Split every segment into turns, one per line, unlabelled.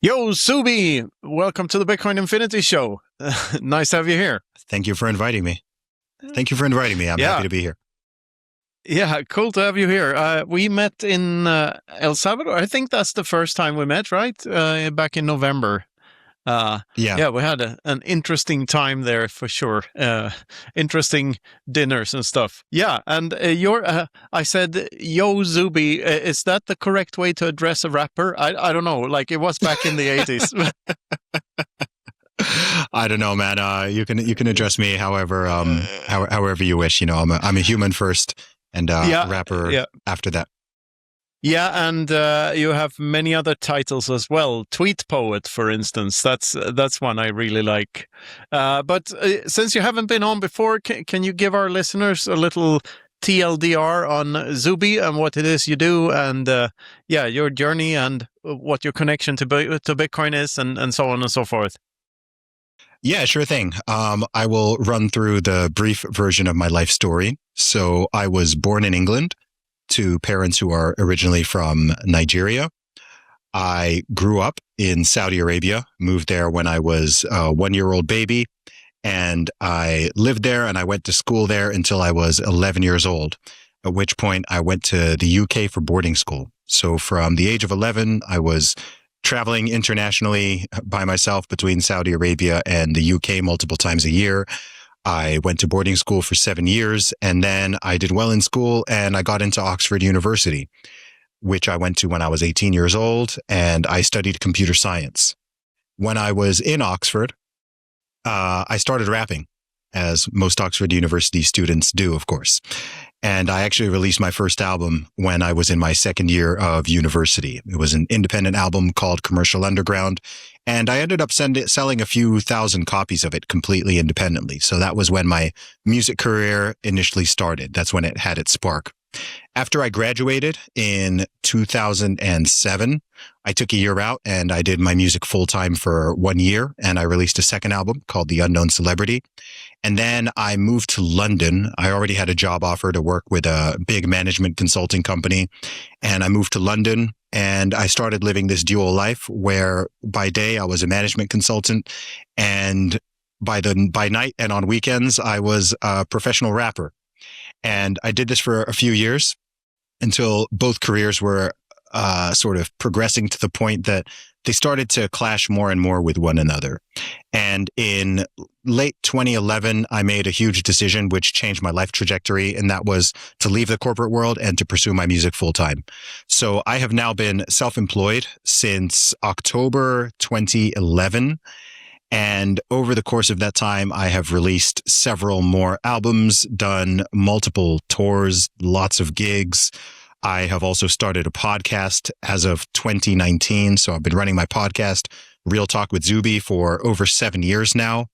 Yo, Zuby! Welcome to the Bitcoin Infinity Show. Nice to have you here.
Thank you for inviting me. I'm happy to be here.
Yeah, cool to have you here. We met in El Salvador. I think that's the first time we met, right? Back in November.
Yeah,
we had an interesting time there for sure. Interesting dinners and stuff. Yeah, and I said, yo, Zuby, is that the correct way to address a rapper? I don't know, like it was back in the 80s.
I don't know, man. You can address me however you wish. You know, I'm a human first, and rapper after that.
Yeah, and you have many other titles as well. Tweet poet, for instance. That's one I really like. But since you haven't been on before, can you give our listeners a little TLDR on Zuby and what it is you do, and your journey and what your connection to Bitcoin is, and so on and so forth?
Yeah, sure thing. I will run through the brief version of my life story. So I was born in England to parents who are originally from Nigeria. I grew up in Saudi Arabia, moved there when I was a 1-year-old baby, and I lived there and I went to school there until I was 11 years old, at which point I went to the UK for boarding school. So from the age of 11, I was traveling internationally by myself between Saudi Arabia and the UK multiple times a year. I went to boarding school for 7 years, and then I did well in school and I got into Oxford University, which I went to when I was 18 years old, and I studied computer science. When I was in Oxford, I started rapping, as most Oxford University students do, of course. And I actually released my first album when I was in my second year of university. It was an independent album called Commercial Underground, and I ended up selling a few thousand copies of it completely independently. So that was when my music career initially started. That's when it had its spark. After I graduated in 2007, I took a year out and I did my music full time for 1 year, and I released a second album called The Unknown Celebrity. And then I moved to London. I already had a job offer to work with a big management consulting company, and I moved to London and I started living this dual life where by day I was a management consultant, and by night and on weekends I was a professional rapper. And I did this for a few years until both careers were sort of progressing to the point that they started to clash more and more with one another. And in late 2011, I made a huge decision which changed my life trajectory, and that was to leave the corporate world and to pursue my music full time. So I have now been self-employed since October 2011. And over the course of that time, I have released several more albums, done multiple tours, lots of gigs. I have also started a podcast as of 2019. So I've been running my podcast, Real Talk with Zuby, for over 7 years now.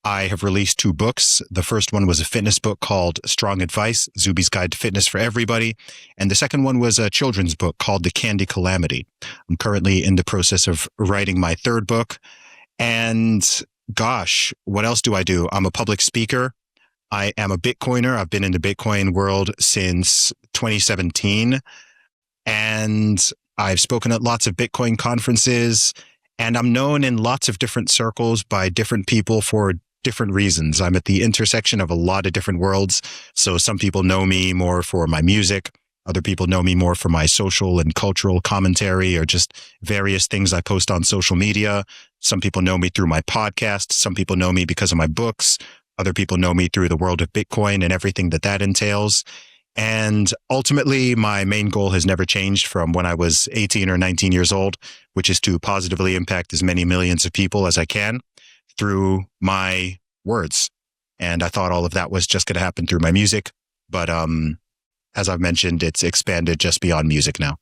I have released 2 books. The first one was a fitness book called Strong Advice, Zuby's Guide to Fitness for Everybody. And the second one was a children's book called The Candy Calamity. I'm currently in the process of writing my third book. And gosh, what else do I do? I'm a public speaker. I am a Bitcoiner. I've been in the Bitcoin world since 2017. And I've spoken at lots of Bitcoin conferences. And I'm known in lots of different circles by different people for different reasons. I'm at the intersection of a lot of different worlds. So some people know me more for my music. Other people know me more for my social and cultural commentary or just various things I post on social media. Some people know me through my podcast. Some people know me because of my books. Other people know me through the world of Bitcoin and everything that entails. And ultimately, my main goal has never changed from when I was 18 or 19 years old, which is to positively impact as many millions of people as I can through my words. And I thought all of that was just going to happen through my music. But as I've mentioned, it's expanded just beyond music now.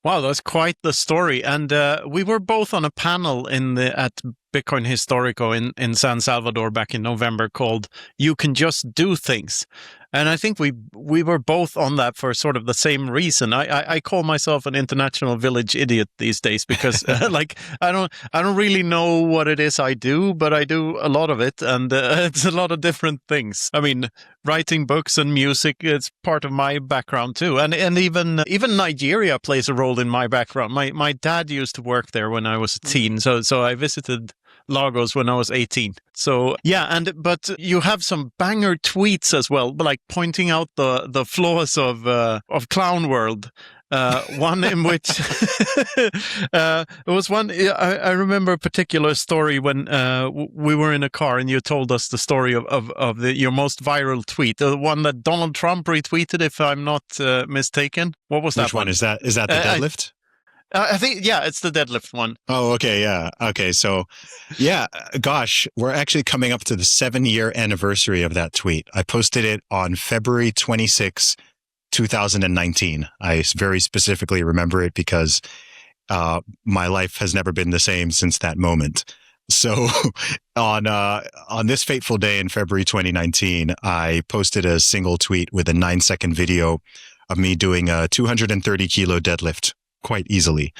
Wow, that's quite the story. And we were both on a panel at Bitcoin Historico in San Salvador back in November called You Can Just Do Things. And I think we were both on that for sort of the same reason. I call myself an international village idiot these days because like I don't really know what it is I do, but I do a lot of it, and it's a lot of different things. I mean, writing books and music is part of my background too, and even Nigeria plays a role in my background. My dad used to work there when I was a teen, so I visited Lagos when I was 18. So yeah, but you have some banger tweets as well, like pointing out the flaws of Clown World. One in which it was one. I remember a particular story when we were in a car and you told us the story of your most viral tweet, the one that Donald Trump retweeted, if I'm not mistaken. What was that?
Which one is that? Is that the deadlift?
I think, yeah, it's the deadlift one.
Oh, okay. Yeah. Okay. So, yeah, gosh, we're actually coming up to the 7-year anniversary of that tweet. I posted it on February 26, 2019. I very specifically remember it because my life has never been the same since that moment. So on this fateful day in February 2019, I posted a single tweet with a 9-second video of me doing a 230 kilo deadlift quite easily.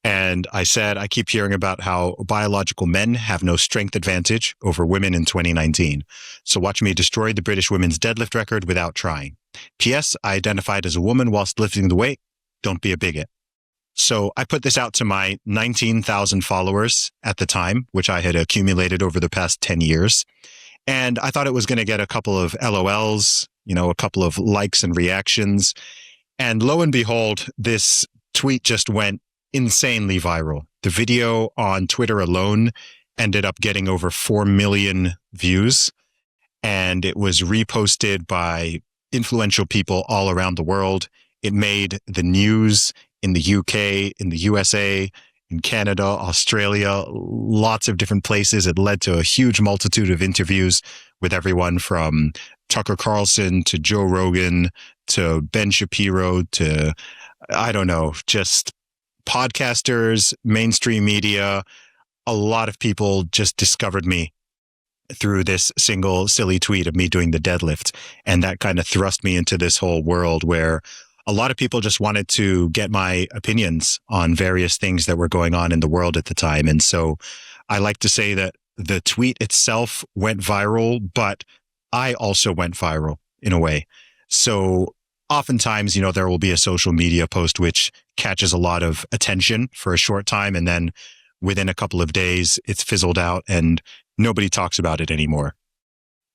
And I said, I keep hearing about how biological men have no strength advantage over women in 2019. So watch me destroy the British women's deadlift record without trying. P.S. I identified as a woman whilst lifting the weight. Don't be a bigot. So I put this out to my 19,000 followers at the time, which I had accumulated over the past 10 years. And I thought it was going to get a couple of LOLs, a couple of likes and reactions. And lo and behold, this tweet just went insanely viral. The video on Twitter alone ended up getting over 4 million views, and it was reposted by influential people all around the world. It made the news in the UK, in the USA, in Canada, Australia, lots of different places. It led to a huge multitude of interviews with everyone from Tucker Carlson to Joe Rogan to Ben Shapiro to, I don't know, just podcasters, mainstream media. A lot of people just discovered me through this single silly tweet of me doing the deadlift. And that kind of thrust me into this whole world where a lot of people just wanted to get my opinions on various things that were going on in the world at the time. And so I like to say that the tweet itself went viral, but I also went viral in a way. So oftentimes, there will be a social media post which catches a lot of attention for a short time, and then within a couple of days, it's fizzled out and nobody talks about it anymore.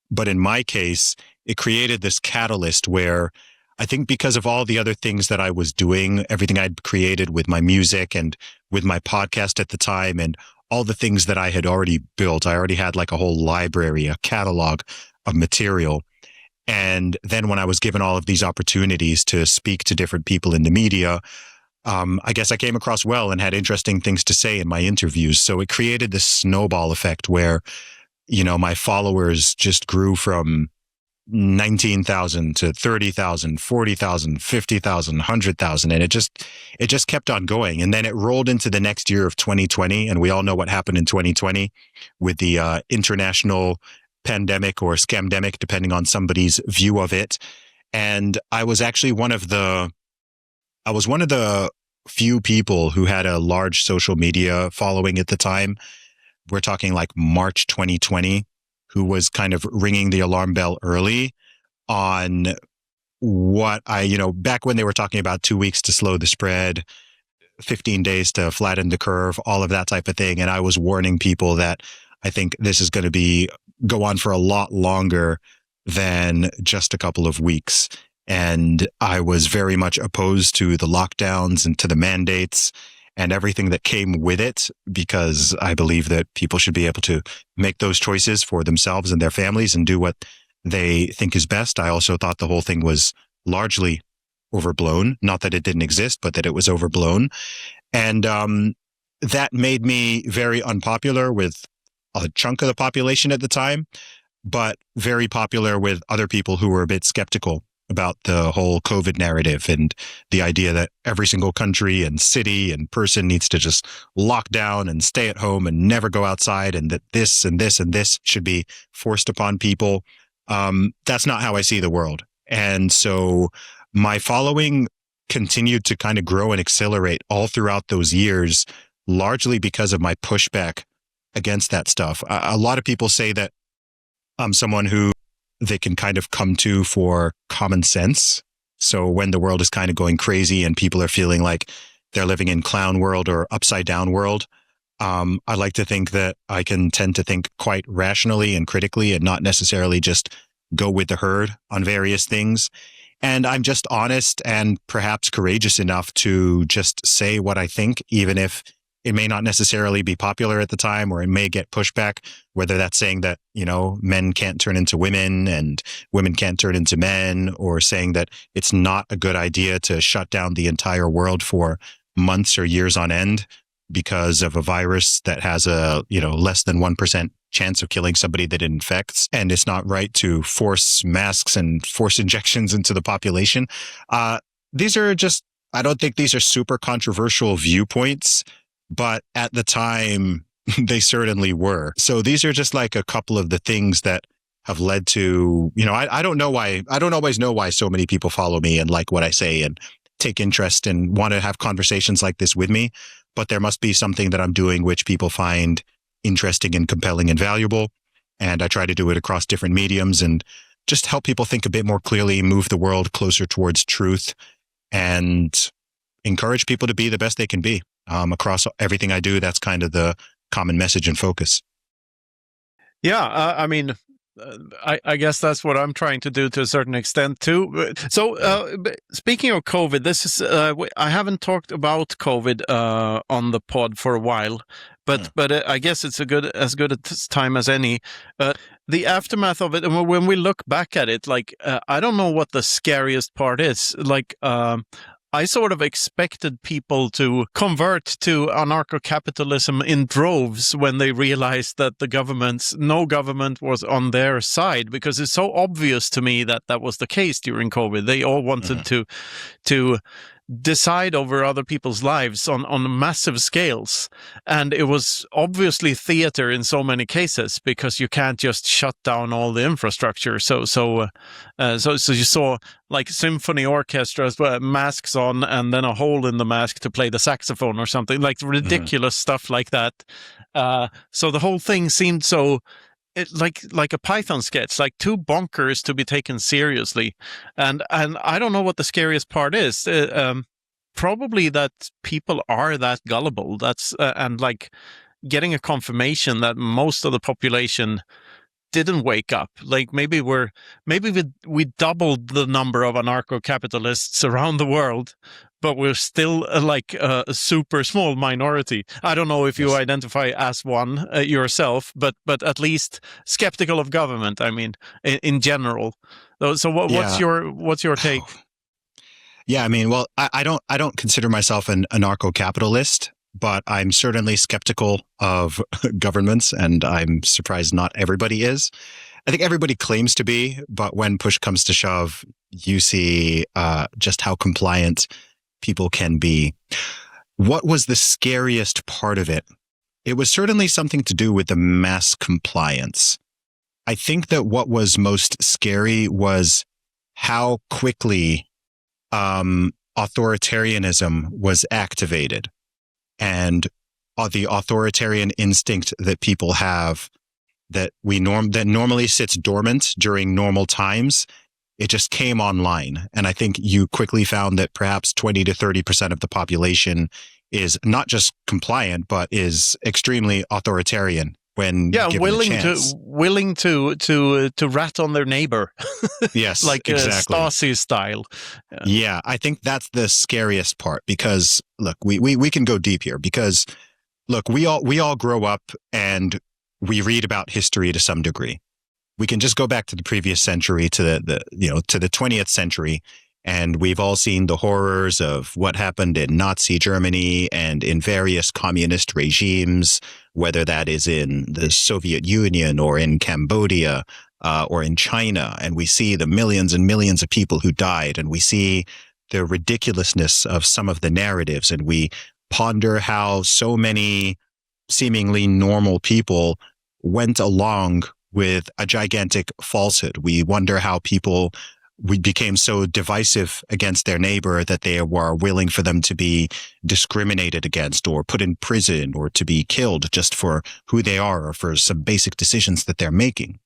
But in my case, it created this catalyst where I think because of all the other things that I was doing, everything I'd created with my music and with my podcast at the time, and all the things that I had already built, I already had like a whole library, a catalog of material. And then when I was given all of these opportunities to speak to different people in the media, I guess I came across well and had interesting things to say in my interviews. So it created this snowball effect where, my followers just grew from 19,000 to 30,000, 40,000, 50,000, 100,000. And it just kept on going. And then it rolled into the next year of 2020. And we all know what happened in 2020 with the international pandemic or scamdemic, depending on somebody's view of it. And I was actually one of the few people who had a large social media following at the time. We're talking like March 2020, who was kind of ringing the alarm bell early on what back when they were talking about 2 weeks to slow the spread, 15 days to flatten the curve, all of that type of thing. And I was warning people that I think this is going to go on for a lot longer than just a couple of weeks. And I was very much opposed to the lockdowns and to the mandates and everything that came with it, because I believe that people should be able to make those choices for themselves and their families and do what they think is best. I also thought the whole thing was largely overblown. Not that it didn't exist, but that it was overblown. And that made me very unpopular with a chunk of the population at the time, but very popular with other people who were a bit skeptical about the whole COVID narrative and the idea that every single country and city and person needs to just lock down and stay at home and never go outside, and that this and this and this should be forced upon people. That's not how I see the world. And so my following continued to kind of grow and accelerate all throughout those years, largely because of my pushback against that stuff. A lot of people say that I'm someone who they can kind of come to for common sense. So when the world is kind of going crazy and people are feeling like they're living in clown world or upside down world, I like to think that I can tend to think quite rationally and critically and not necessarily just go with the herd on various things. And I'm just honest and perhaps courageous enough to just say what I think, even if it may not necessarily be popular at the time, or it may get pushback, whether that's saying that, men can't turn into women and women can't turn into men, or saying that it's not a good idea to shut down the entire world for months or years on end because of a virus that has a, less than 1% chance of killing somebody that it infects. And it's not right to force masks and force injections into the population. These are just, I don't think these are super controversial viewpoints, but at the time they certainly were. So these are just like a couple of the things that have led to, I don't know why, I don't always know why so many people follow me and like what I say and take interest and want to have conversations like this with me. But there must be something that I'm doing which people find interesting and compelling and valuable. And I try to do it across different mediums and just help people think a bit more clearly, move the world closer towards truth, and encourage people to be the best they can be. Across everything I do, that's kind of the common message and focus.
Yeah, I guess that's what I'm trying to do to a certain extent too. So, speaking of COVID, this is I haven't talked about COVID on the pod for a while, but I guess it's as good a time as any. The aftermath of it, and when we look back at it, I don't know what the scariest part is. I sort of expected people to convert to anarcho-capitalism in droves when they realized that no government was on their side, because it's so obvious to me that that was the case during COVID. They all wanted to decide over other people's lives on massive scales. And it was obviously theater in so many cases, because you can't just shut down all the infrastructure. So you saw like symphony orchestras with masks on and then a hole in the mask to play the saxophone or something, like ridiculous stuff like that. So the whole thing seemed so like a Python sketch, like too bonkers to be taken seriously. And I don't know what the scariest part is. Probably that people are that gullible. That's and like getting a confirmation that most of the population didn't wake up. Like maybe we doubled the number of anarcho-capitalists around the world, but we're still a super small minority. I don't know if you identify as one yourself, but at least skeptical of government. I mean, in general. So what's your take?
Yeah, I mean, well, I don't consider myself an anarcho-capitalist, but I'm certainly skeptical of governments, and I'm surprised not everybody is. I think everybody claims to be, but when push comes to shove, you see just how compliant people can be. What was the scariest part of it? It was certainly something to do with the mass compliance. I think that what was most scary was how quickly authoritarianism was activated. And the authoritarian instinct that people have that normally sits dormant during normal times, it just came online. And I think you quickly found that perhaps 20 to 30% of the population is not just compliant, but is extremely authoritarian when given
willing to rat on their neighbor.
Yes,
like
exactly.
Stasi style.
Yeah, I think that's the scariest part, because look, we can go deep here, because look, we all grow up and we read about history to some degree. We can just go back to the previous century, to the 20th century, and we've all seen the horrors of what happened in Nazi Germany and in various communist regimes, whether that is in the Soviet Union or in Cambodia or in China. And we see the millions and millions of people who died, and we see the ridiculousness of some of the narratives, and we ponder how so many seemingly normal people went along with a gigantic falsehood. We wonder how people we became so divisive against their neighbor that they were willing for them to be discriminated against or put in prison or to be killed just for who they are or for some basic decisions that they're making.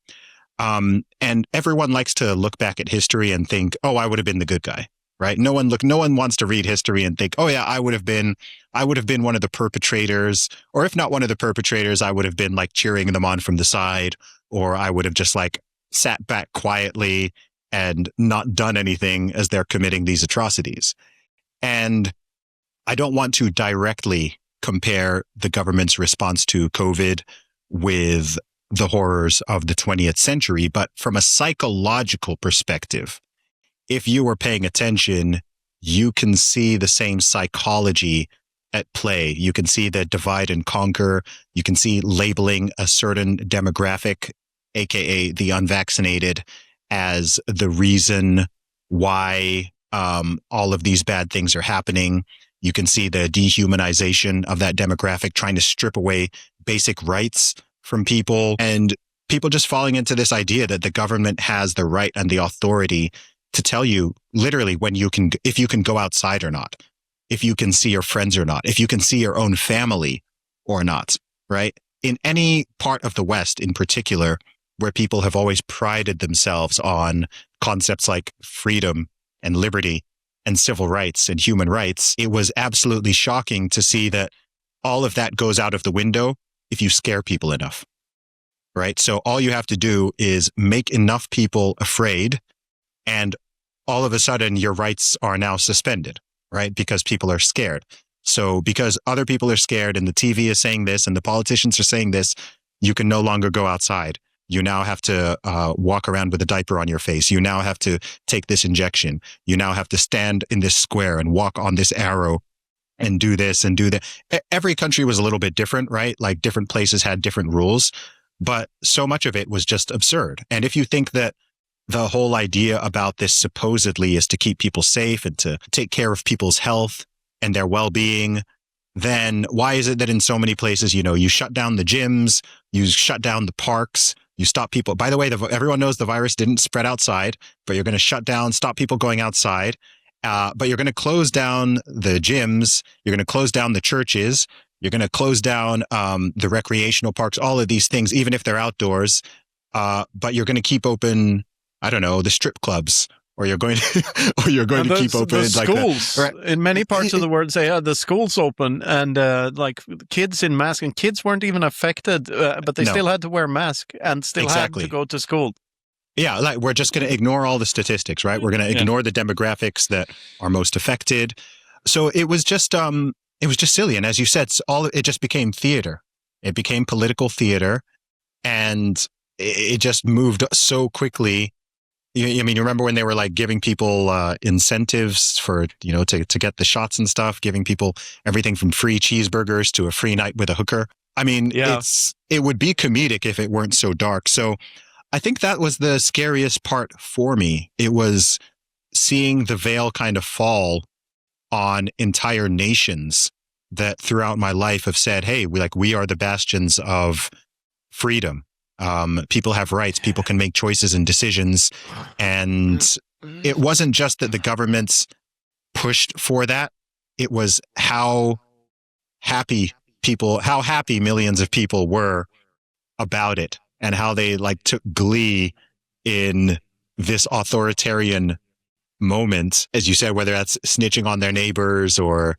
And everyone likes to look back at history and think, oh, I would have been the good guy, right? No one wants to read history and think, oh yeah, I would have been one of the perpetrators, or if not one of the perpetrators, I would have been like cheering them on from the side, or I would have just like sat back quietly and not done anything as they're committing these atrocities. And I don't want to directly compare the government's response to COVID with the horrors of the 20th century, but from a psychological perspective, if you were paying attention, you can see the same psychology at play. You can see the divide and conquer. You can see labeling a certain demographic, aka the unvaccinated, as the reason why all of these bad things are happening. You can see the dehumanization of that demographic, trying to strip away basic rights from people, and people just falling into this idea that the government has the right and the authority to tell you literally if you can go outside or not, if you can see your friends or not, if you can see your own family or not, right? In any part of the West in particular, where people have always prided themselves on concepts like freedom and liberty and civil rights and human rights, it was absolutely shocking to see that all of that goes out of the window if you scare people enough, right? So all you have to do is make enough people afraid, and all of a sudden your rights are now suspended, right? Because people are scared. So because other people are scared and the TV is saying this and the politicians are saying this, you can no longer go outside. You now have to walk around with a diaper on your face. You now have to take this injection. You now have to stand in this square and walk on this arrow and do this and do that. Every country was a little bit different, right? Like different places had different rules, but so much of it was just absurd. And if you think that the whole idea about this supposedly is to keep people safe and to take care of people's health and their well-being, then why is it that in so many places, you shut down the gyms, you shut down the parks, you stop people. By the way, everyone knows the virus didn't spread outside, but you're going to stop people going outside. But you're going to close down the gyms, you're going to close down the churches, you're going to close down the recreational parks, all of these things, even if they're outdoors. But you're going to keep open, I don't know, the strip clubs, or you're going to keep open
the schools. Right? In many parts of the world, say the schools open, and like kids in masks, and kids weren't even affected, but they still had to wear masks and still had to go to school.
Yeah, like we're just going to ignore all the statistics, right? We're going to ignore the demographics that are most affected. So it was just silly. And as you said, it just became theater. It became political theater, and it just moved so quickly. I mean, you remember when they were like giving people incentives for, to get the shots and stuff, giving people everything from free cheeseburgers to a free night with a hooker. I mean, it would be comedic if it weren't so dark. So I think that was the scariest part for me. It was seeing the veil kind of fall on entire nations that throughout my life have said, hey, we are the bastions of freedom. People have rights. People can make choices and decisions. And it wasn't just that the governments pushed for that. It was how happy millions of people were about it, and how they took glee in this authoritarian moment, as you said, whether that's snitching on their neighbors or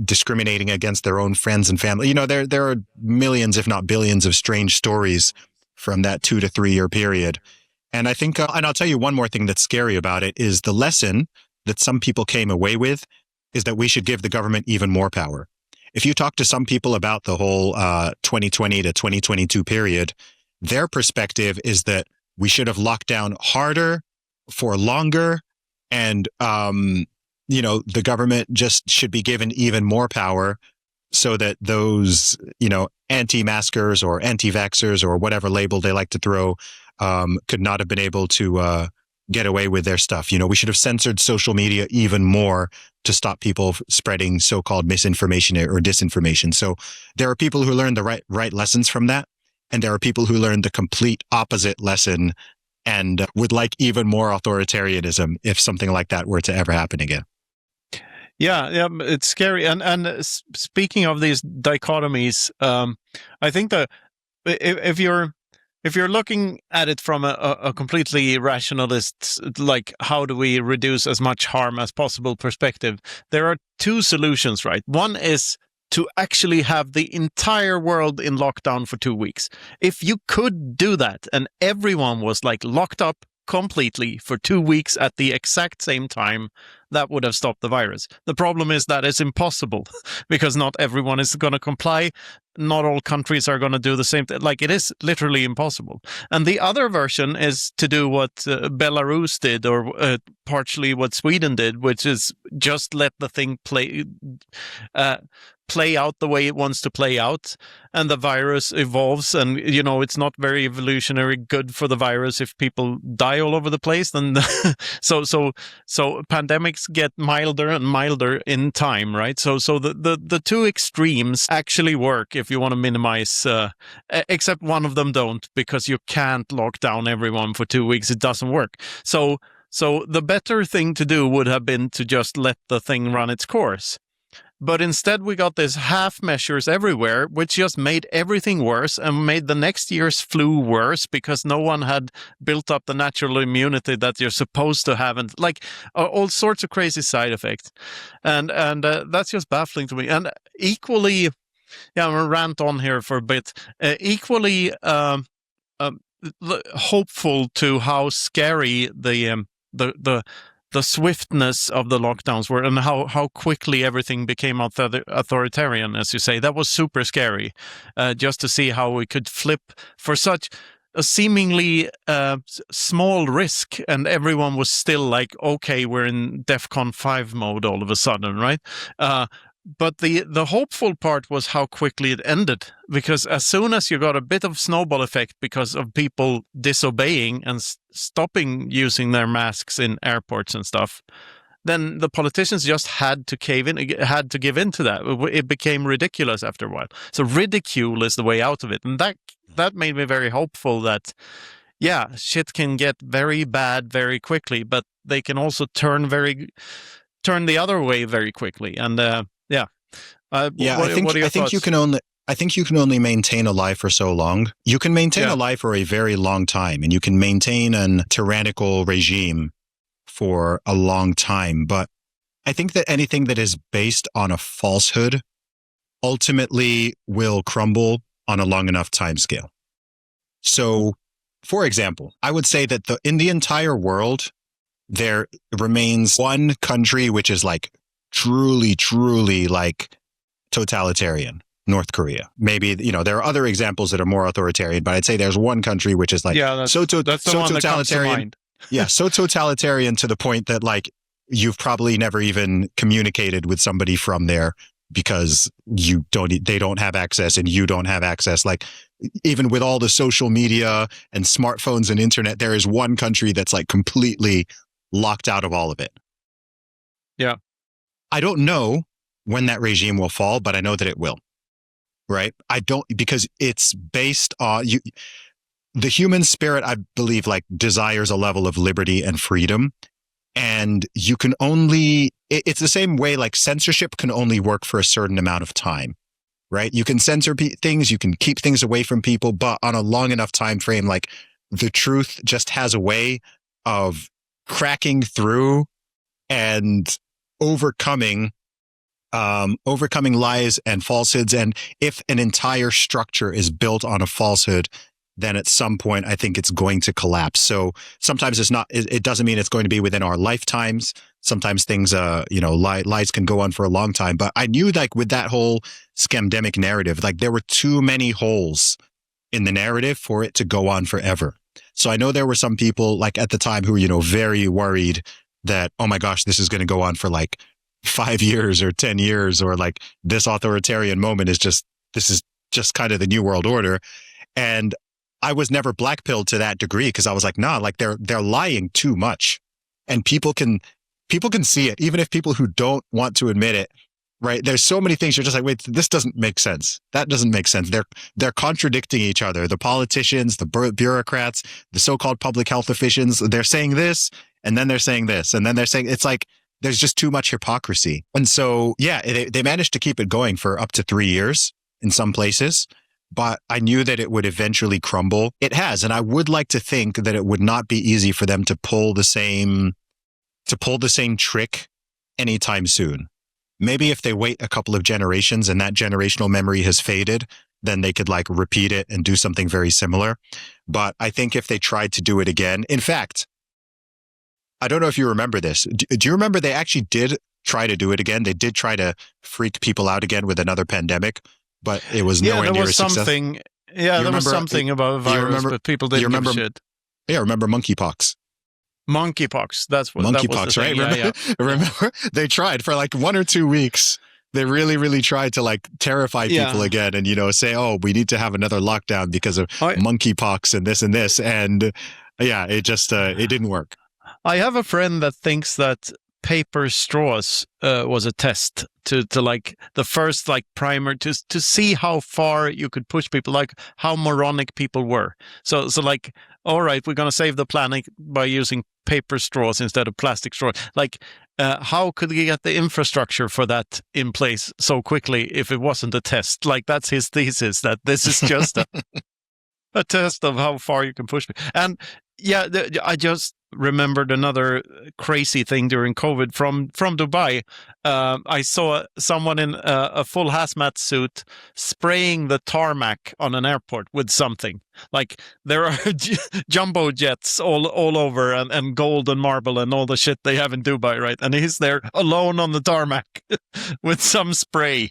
discriminating against their own friends and family. There are millions, if not billions, of strange stories from that 2 to 3 year period. And I think, and I'll tell you one more thing that's scary about it, is the lesson that some people came away with is that we should give the government even more power. If you talk to some people about the whole 2020 to 2022 period, their perspective is that we should have locked down harder for longer, and the government just should be given even more power so that those anti-maskers or anti-vaxxers or whatever label they like to throw could not have been able to get away with their stuff. We should have censored social media even more to stop people spreading so-called misinformation or disinformation. So there are people who learn the right lessons from that, and there are people who learn the complete opposite lesson and would like even more authoritarianism if something like that were to ever happen again.
Yeah, it's scary. And speaking of these dichotomies, I think that if you're looking at it from a completely rationalist, like how do we reduce as much harm as possible perspective, there are two solutions, right? One is to actually have the entire world in lockdown for 2 weeks. If you could do that and everyone was like locked up completely for 2 weeks at the exact same time, that would have stopped the virus. The problem is that it's impossible because not everyone is going to comply. Not all countries are going to do the same thing. Like, it is literally impossible. And the other version is to do what Belarus did, or partially what Sweden did, which is just let the thing play out the way it wants to play out, and the virus evolves. And it's not very evolutionary good for the virus if people die all over the place. Then so pandemics get milder and milder in time, right? So the two extremes actually work if you want to minimize, except one of them don't, because you can't lock down everyone for 2 weeks. It doesn't work. So the better thing to do would have been to just let the thing run its course. But instead, we got these half measures everywhere, which just made everything worse and made the next year's flu worse because no one had built up the natural immunity that you're supposed to have, and like all sorts of crazy side effects. And that's just baffling to me. And equally, I'm going to rant on here for a bit, equally hopeful to how scary the swiftness of the lockdowns were, and how quickly everything became authoritarian, as you say. That was super scary, just to see how we could flip for such a seemingly small risk, and everyone was still like, okay, we're in DEFCON 5 mode all of a sudden, right? But the hopeful part was how quickly it ended, because as soon as you got a bit of snowball effect because of people disobeying and stopping using their masks in airports and stuff, then the politicians just had to give in to that. It became ridiculous after a while. So ridicule is the way out of it. And that made me very hopeful that, yeah, shit can get very bad very quickly, but they can also turn the other way very quickly. And I think
you can only maintain a lie for so long. You can maintain a lie for a very long time, and you can maintain a tyrannical regime for a long time. But I think that anything that is based on a falsehood ultimately will crumble on a long enough time scale. So, for example, I would say that in the entire world, there remains one country which is like truly like totalitarian: North Korea. Maybe, there are other examples that are more authoritarian, but I'd say there's one country which is like so totalitarian. So totalitarian to the point that like you've probably never even communicated with somebody from there because they don't have access and you don't have access. Like, even with all the social media and smartphones and internet, there is one country that's like completely locked out of all of it.
Yeah.
I don't know when that regime will fall, but I know that it will, right? Because it's based on the human spirit, I believe, like desires a level of liberty and freedom. And you can it's the same way like censorship can only work for a certain amount of time, right? You can censor things, you can keep things away from people, but on a long enough time frame, like the truth just has a way of cracking through and overcoming lies and falsehoods. And if an entire structure is built on a falsehood, then at some point, I think it's going to collapse. So sometimes it doesn't mean it's going to be within our lifetimes. Sometimes things, lies can go on for a long time. But I knew, like, with that whole scamdemic narrative, like there were too many holes in the narrative for it to go on forever. So I know there were some people like at the time who were, very worried that, oh my gosh, this is going to go on for like 5 years or 10 years, or like this authoritarian moment this is just kind of the new world order. And I was never blackpilled to that degree because I was like, nah, like they're lying too much, and people can see it. Even if people who don't want to admit it right? There's so many things you're just like, wait, this doesn't make sense. That doesn't make sense. They're contradicting each other. The politicians, the bureaucrats, the so-called public health officials, they're saying this, and then they're saying this, and then they're saying, it's like, there's just too much hypocrisy. And so, yeah, they managed to keep it going for up to 3 years in some places, but I knew that it would eventually crumble. It has, and I would like to think that it would not be easy for them to pull the same trick anytime soon. Maybe if they wait a couple of generations and that generational memory has faded, then they could like repeat it and do something very similar. But I think if they tried to do it again, in fact, I don't know if you remember this. Do you remember they actually did try to do it again? They did try to freak people out again with another pandemic, but it was nowhere near a success.
Yeah, there was something about a virus, but people didn't give a shit.
Yeah, remember monkeypox?
Monkeypox. That's what
monkeypox, right?
Yeah.
Remember, they tried for like 1 or 2 weeks. They really, really tried to like terrify people again, and say, "Oh, we need to have another lockdown because of monkeypox and this and this." And yeah, it just it didn't work.
I have a friend that thinks that paper straws was a test to like the first like primer to see how far you could push people, like how moronic people were. So like, all right, we're going to save the planet by using paper straws instead of plastic straws. Like, how could we get the infrastructure for that in place so quickly if it wasn't a test? Like, that's his thesis, that this is just a test of how far you can push me. And yeah, I just remembered another crazy thing during COVID from Dubai. I saw someone in a full hazmat suit spraying the tarmac on an airport with something. Like, there are jumbo jets all over and gold and marble and all the shit they have in Dubai, right? And he's there alone on the tarmac with some spray.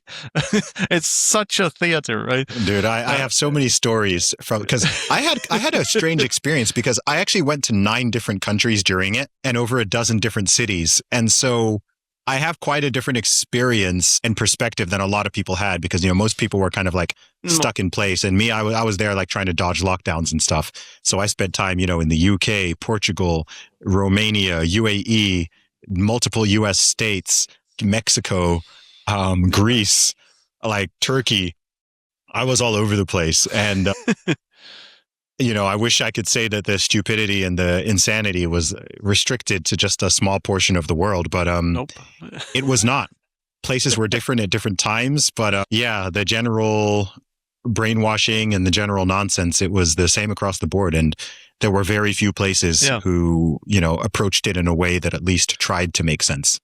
It's such a theater, right?
Dude, I have so many stories from, because I had a strange experience because I actually went to 9 different countries during it and over a dozen different cities. And so I have quite a different experience and perspective than a lot of people had because, most people were kind of like stuck in place. And me, I was there like trying to dodge lockdowns and stuff. So I spent time, in the UK, Portugal, Romania, UAE, multiple US states, Mexico, Greece, like Turkey. I was all over the place. And I wish I could say that the stupidity and the insanity was restricted to just a small portion of the world, but
nope.
It was not. Places were different at different times, but yeah, the general brainwashing and the general nonsense, it was the same across the board. And there were very few places who, approached it in a way that at least tried to make sense.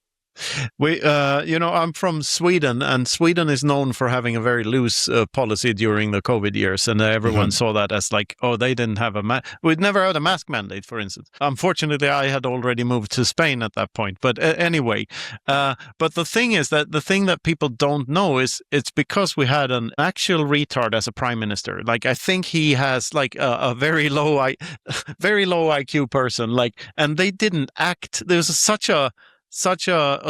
I'm from Sweden, and Sweden is known for having a very loose policy during the COVID years, and everyone saw that as like, oh, they didn't have we'd never had a mask mandate, for instance. Unfortunately, I had already moved to Spain at that point, but anyway, but the thing is that the thing that people don't know is it's because we had an actual retard as a prime minister. Like, I think he has like a very low IQ person, like, and they didn't act. There was such a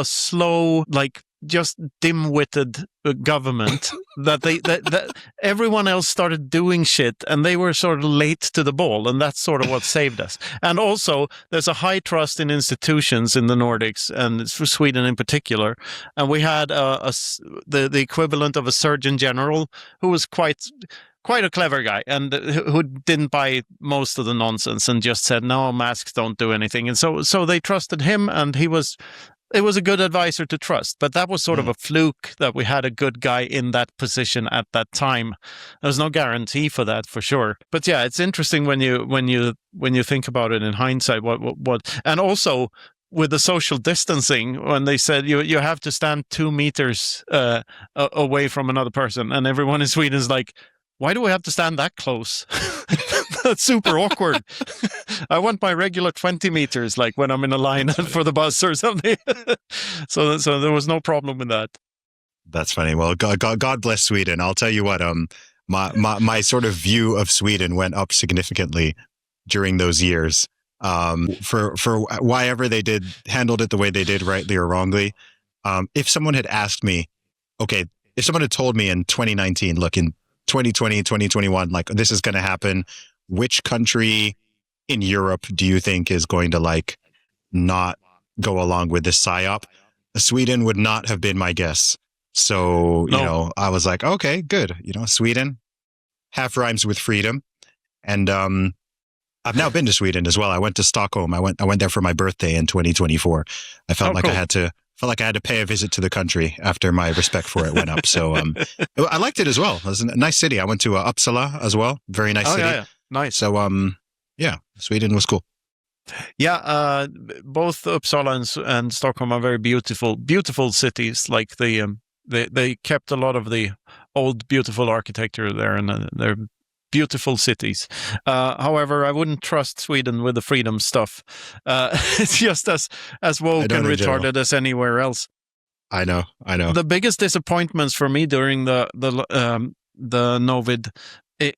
slow, like, just dim-witted government that everyone else started doing shit, and they were sort of late to the ball, and that's sort of what saved us. And also, there's a high trust in institutions in the Nordics, and for Sweden in particular. And we had the equivalent of a surgeon general who was quite a clever guy and who didn't buy most of the nonsense and just said, no, masks don't do anything. And so they trusted him, and it was a good advisor to trust. But that was sort of a fluke that we had a good guy in that position at that time. There's no guarantee for that, for sure. But yeah, it's interesting when you think about it in hindsight, what and also with the social distancing, when they said you have to stand 2 meters away from another person, and everyone in Sweden is like, why do we have to stand that close? That's super awkward. I want my regular 20 meters, like when I'm in a line for the bus or something. So there was no problem with that.
That's funny. Well, God bless Sweden. I'll tell you what, my sort of view of Sweden went up significantly during those years. For why ever they handled it the way they did, rightly or wrongly. If someone had asked me, okay, if someone had told me in 2019, look, in 2020, 2021, like, this is going to happen, which country in Europe do you think is going to like not go along with this PSYOP? Sweden would not have been my guess. So,
No.
I was like, okay, good. Sweden, half rhymes with freedom. And I've now been to Sweden as well. I went to Stockholm. I went there for my birthday in 2024. I felt like
cool.
I had to pay a visit to the country after my respect for it went up. So I liked it as well. It was a nice city. I went to Uppsala as well. Very nice city.
Yeah. Nice.
So yeah, Sweden was cool.
Yeah, both Uppsala and Stockholm are very beautiful cities. Like they kept a lot of the old beautiful architecture there, and they're beautiful cities. However, I wouldn't trust Sweden with the freedom stuff. It's just as woke and retarded as anywhere else.
I know.
The biggest disappointments for me during the Novid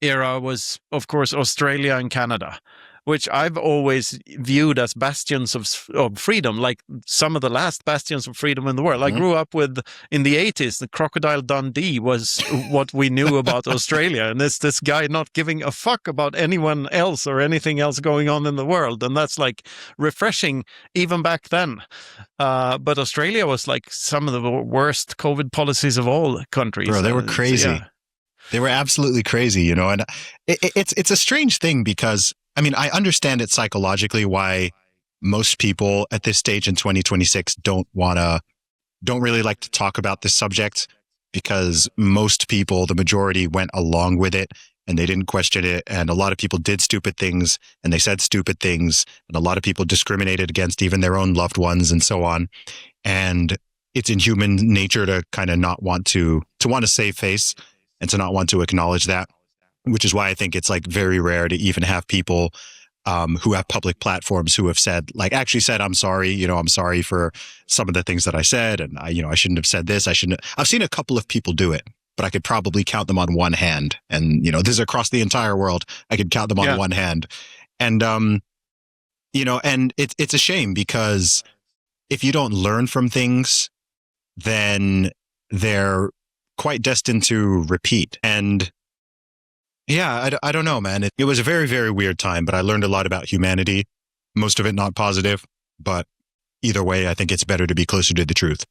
era was, of course, Australia and Canada, which I've always viewed as bastions of freedom, like some of the last bastions of freedom in the world. I grew up with, in the 80s, the Crocodile Dundee was what we knew about Australia. And it's this guy not giving a fuck about anyone else or anything else going on in the world. And that's like refreshing even back then. But Australia was like some of the worst COVID policies of all countries.
Bro, they were crazy.
Yeah.
They were absolutely crazy, and it's a strange thing because, I mean, I understand it psychologically why most people at this stage in 2026 don't really like to talk about this subject, because most people, the majority, went along with it and they didn't question it. And a lot of people did stupid things and they said stupid things. And a lot of people discriminated against even their own loved ones and so on. And it's in human nature to kind of not want to save face and to not want to acknowledge that, which is why I think it's like very rare to even have people who have public platforms who have actually said, I'm sorry, I'm sorry for some of the things that I said. And I shouldn't have said this. I've seen a couple of people do it, but I could probably count them on one hand. And, this is across the entire world. I could count them on one hand. And, and it's a shame, because if you don't learn from things, then they're quite destined to repeat. And yeah, I don't know, man. It was a very, very weird time, but I learned a lot about humanity, most of it not positive, but either way, I think it's better to be closer to the truth.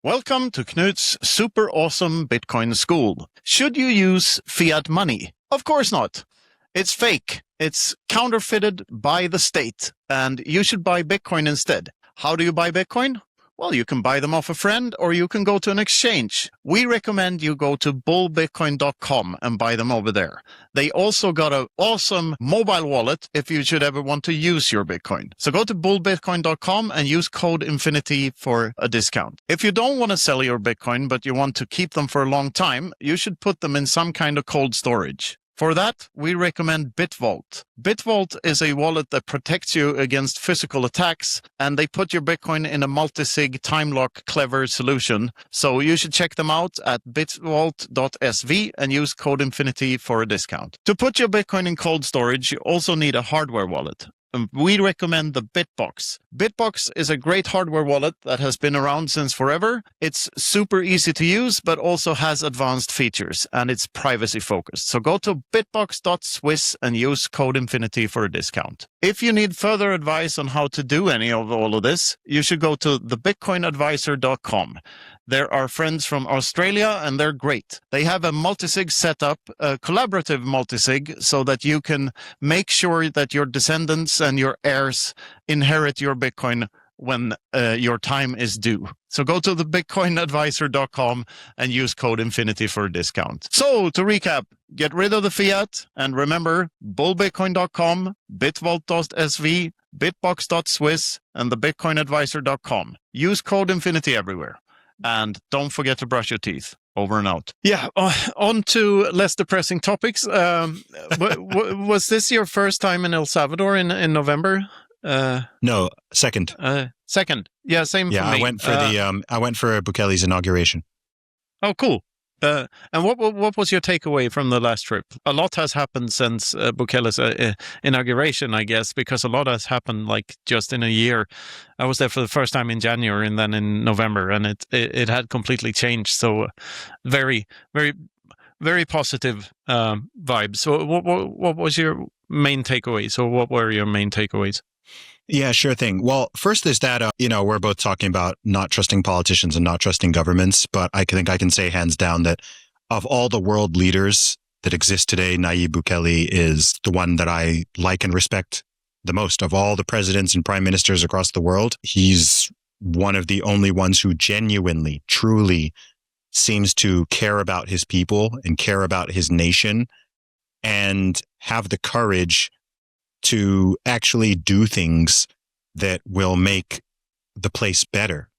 Welcome to Knut's super awesome Bitcoin school. Should you use fiat money? Of course not. It's fake. It's counterfeited by the state, and you should buy Bitcoin instead. How do you buy Bitcoin? Well, you can buy them off a friend, or you can go to an exchange. We recommend you go to bullbitcoin.com and buy them over there. They also got an awesome mobile wallet if you should ever want to use your Bitcoin. So go to bullbitcoin.com and use code Infinity for a discount. If you don't want to sell your Bitcoin, but you want to keep them for a long time, you should put them in some kind of cold storage. For that, we recommend Bitvault. Bitvault is a wallet that protects you against physical attacks, and they put your Bitcoin in a multi-sig time lock clever solution. So you should check them out at bitvault.sv and use code Infinity for a discount. To put your Bitcoin in cold storage, you also need a hardware wallet. We recommend the Bitbox. Bitbox is a great hardware wallet that has been around since forever. It's super easy to use, but also has advanced features, and it's privacy focused. So go to bitbox.swiss and use code Infinity for a discount. If you need further advice on how to do any of all of this, you should go to thebitcoinadvisor.com. They're our friends from Australia, and they're great. They have a multisig setup, a collaborative multisig, so that you can make sure that your descendants and your heirs inherit your Bitcoin when your time is due. So go to thebitcoinadvisor.com and use code Infinity for a discount. So to recap, get rid of the fiat, and remember, bullbitcoin.com, bitvault.sv, bitbox.swiss, and thebitcoinadvisor.com. Use code Infinity everywhere. And don't forget to brush your teeth. Over and out. Yeah, on to less depressing topics. Was this your first time in El Salvador in November?
No, second.
Second. Yeah, same for me.
Yeah, I went for Bukele's inauguration.
Oh, cool. And what was your takeaway from the last trip? A lot has happened since Bukele's inauguration, I guess, because a lot has happened like just in a year. I was there for the first time in January and then in November, and it had completely changed. So very, very, very positive vibes. So what was your main takeaways, or what were your main takeaways?
Yeah, sure thing. Well, first is that, we're both talking about not trusting politicians and not trusting governments, but I think I can say hands down that of all the world leaders that exist today, Nayib Bukele is the one that I like and respect the most. Of all the presidents and prime ministers across the world, he's one of the only ones who genuinely, truly seems to care about his people and care about his nation and have the courage to actually do things that will make the place better.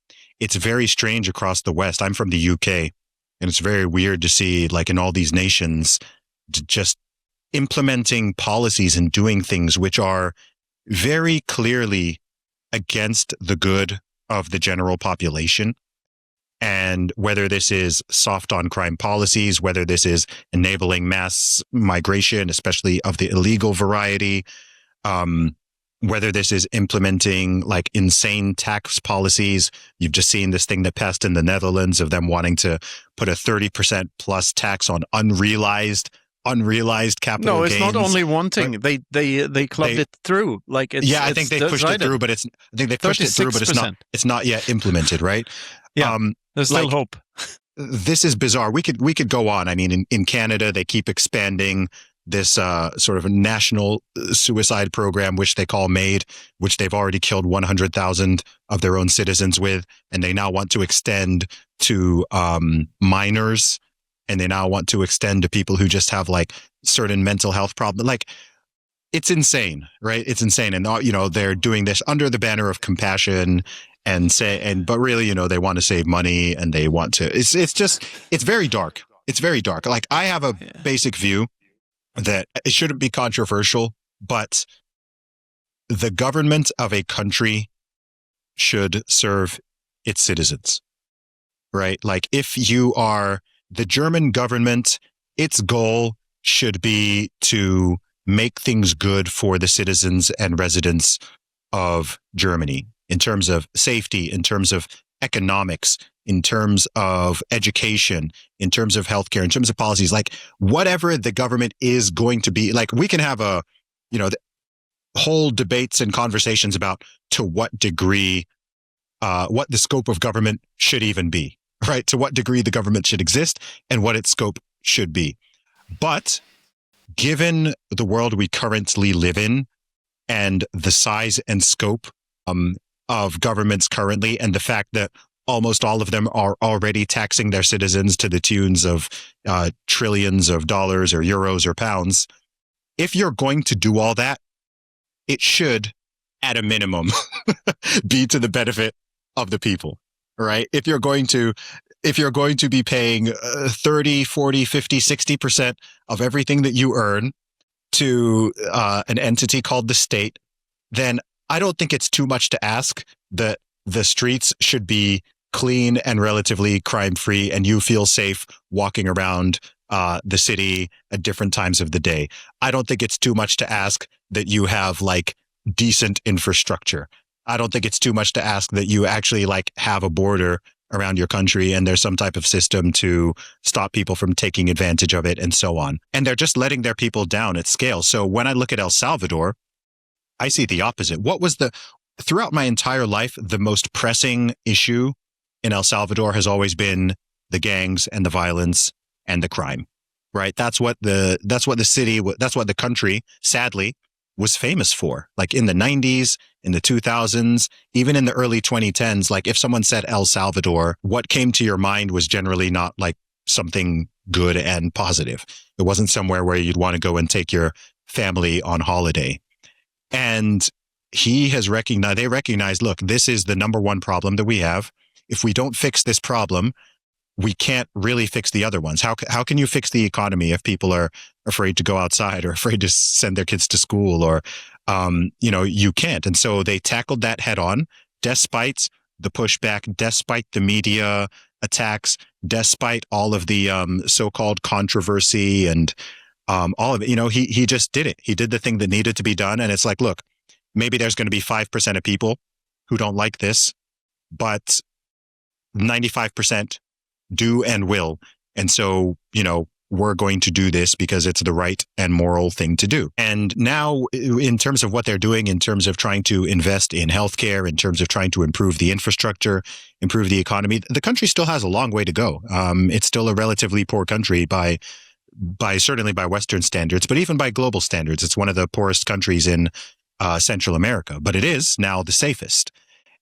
It's very strange across the West. I'm from the UK, and it's very weird to see, like, in all these nations, just implementing policies and doing things which are very clearly against the good of the general population. And whether this is soft on crime policies, whether this is enabling mass migration, especially of the illegal variety, whether this is implementing like insane tax policies. You've just seen this thing that passed in the Netherlands of them wanting to put a 30% plus tax on unrealized capital
No, it's
gains.
not only wanting; they clubbed it through. Like
I think they pushed it through, but I think they pushed it through, but it's not yet implemented, right?
Yeah, there's still hope.
This is bizarre. We could go on. I mean, in Canada, they keep expanding this sort of a national suicide program, which they call MAID, which they've already killed 100,000 of their own citizens with, and they now want to extend to minors, and they now want to extend to people who just have like certain mental health problems. Like, it's insane, right? It's insane, and they're doing this under the banner of compassion. But really, they want to save money, and they want to. It's very dark. It's very dark. Like, I have a basic view that it shouldn't be controversial, but the government of a country should serve its citizens, right? Like, if you are the German government, its goal should be to make things good for the citizens and residents of Germany in terms of safety, in terms of economics, in terms of education, in terms of healthcare, in terms of policies, like whatever the government is going to be. Like, we can have whole debates and conversations about to what degree, what the scope of government should even be, right? To what degree the government should exist and what its scope should be. But given the world we currently live in and the size and scope of governments currently, and the fact that almost all of them are already taxing their citizens to the tunes of trillions of dollars or euros or pounds, if you're going to do all that, it should, at a minimum, be to the benefit of the people, right? If you're going to be paying 30, 40, 50, 60% of everything that you earn to an entity called the state, then I don't think it's too much to ask that the streets should be clean and relatively crime-free, and you feel safe walking around the city at different times of the day. I don't think it's too much to ask that you have like decent infrastructure. I don't think it's too much to ask that you actually like have a border around your country and there's some type of system to stop people from taking advantage of it and so on. And they're just letting their people down at scale. So when I look at El Salvador, I see the opposite. Throughout my entire life, the most pressing issue in El Salvador has always been the gangs and the violence and the crime, right? That's what the country, sadly, was famous for. Like in the 90s, in the 2000s, even in the early 2010s, like if someone said El Salvador, what came to your mind was generally not like something good and positive. It wasn't somewhere where you'd want to go and take your family on holiday. And they recognize, look, this is the number one problem that we have. If we don't fix this problem, we can't really fix the other ones. How can you fix the economy if people are afraid to go outside or afraid to send their kids to school, or, you can't. And so they tackled that head on, despite the pushback, despite the media attacks, despite all of the so-called controversy and all of it. He just did it. He did the thing that needed to be done. And it's like, look, maybe there's going to be 5% of people who don't like this, but 95% do and will. And so, we're going to do this because it's the right and moral thing to do. And now, in terms of what they're doing, in terms of trying to invest in healthcare, in terms of trying to improve the infrastructure, improve the economy, the country still has a long way to go. It's still a relatively poor country by certainly by Western standards, but even by global standards. It's one of the poorest countries in Central America, but it is now the safest.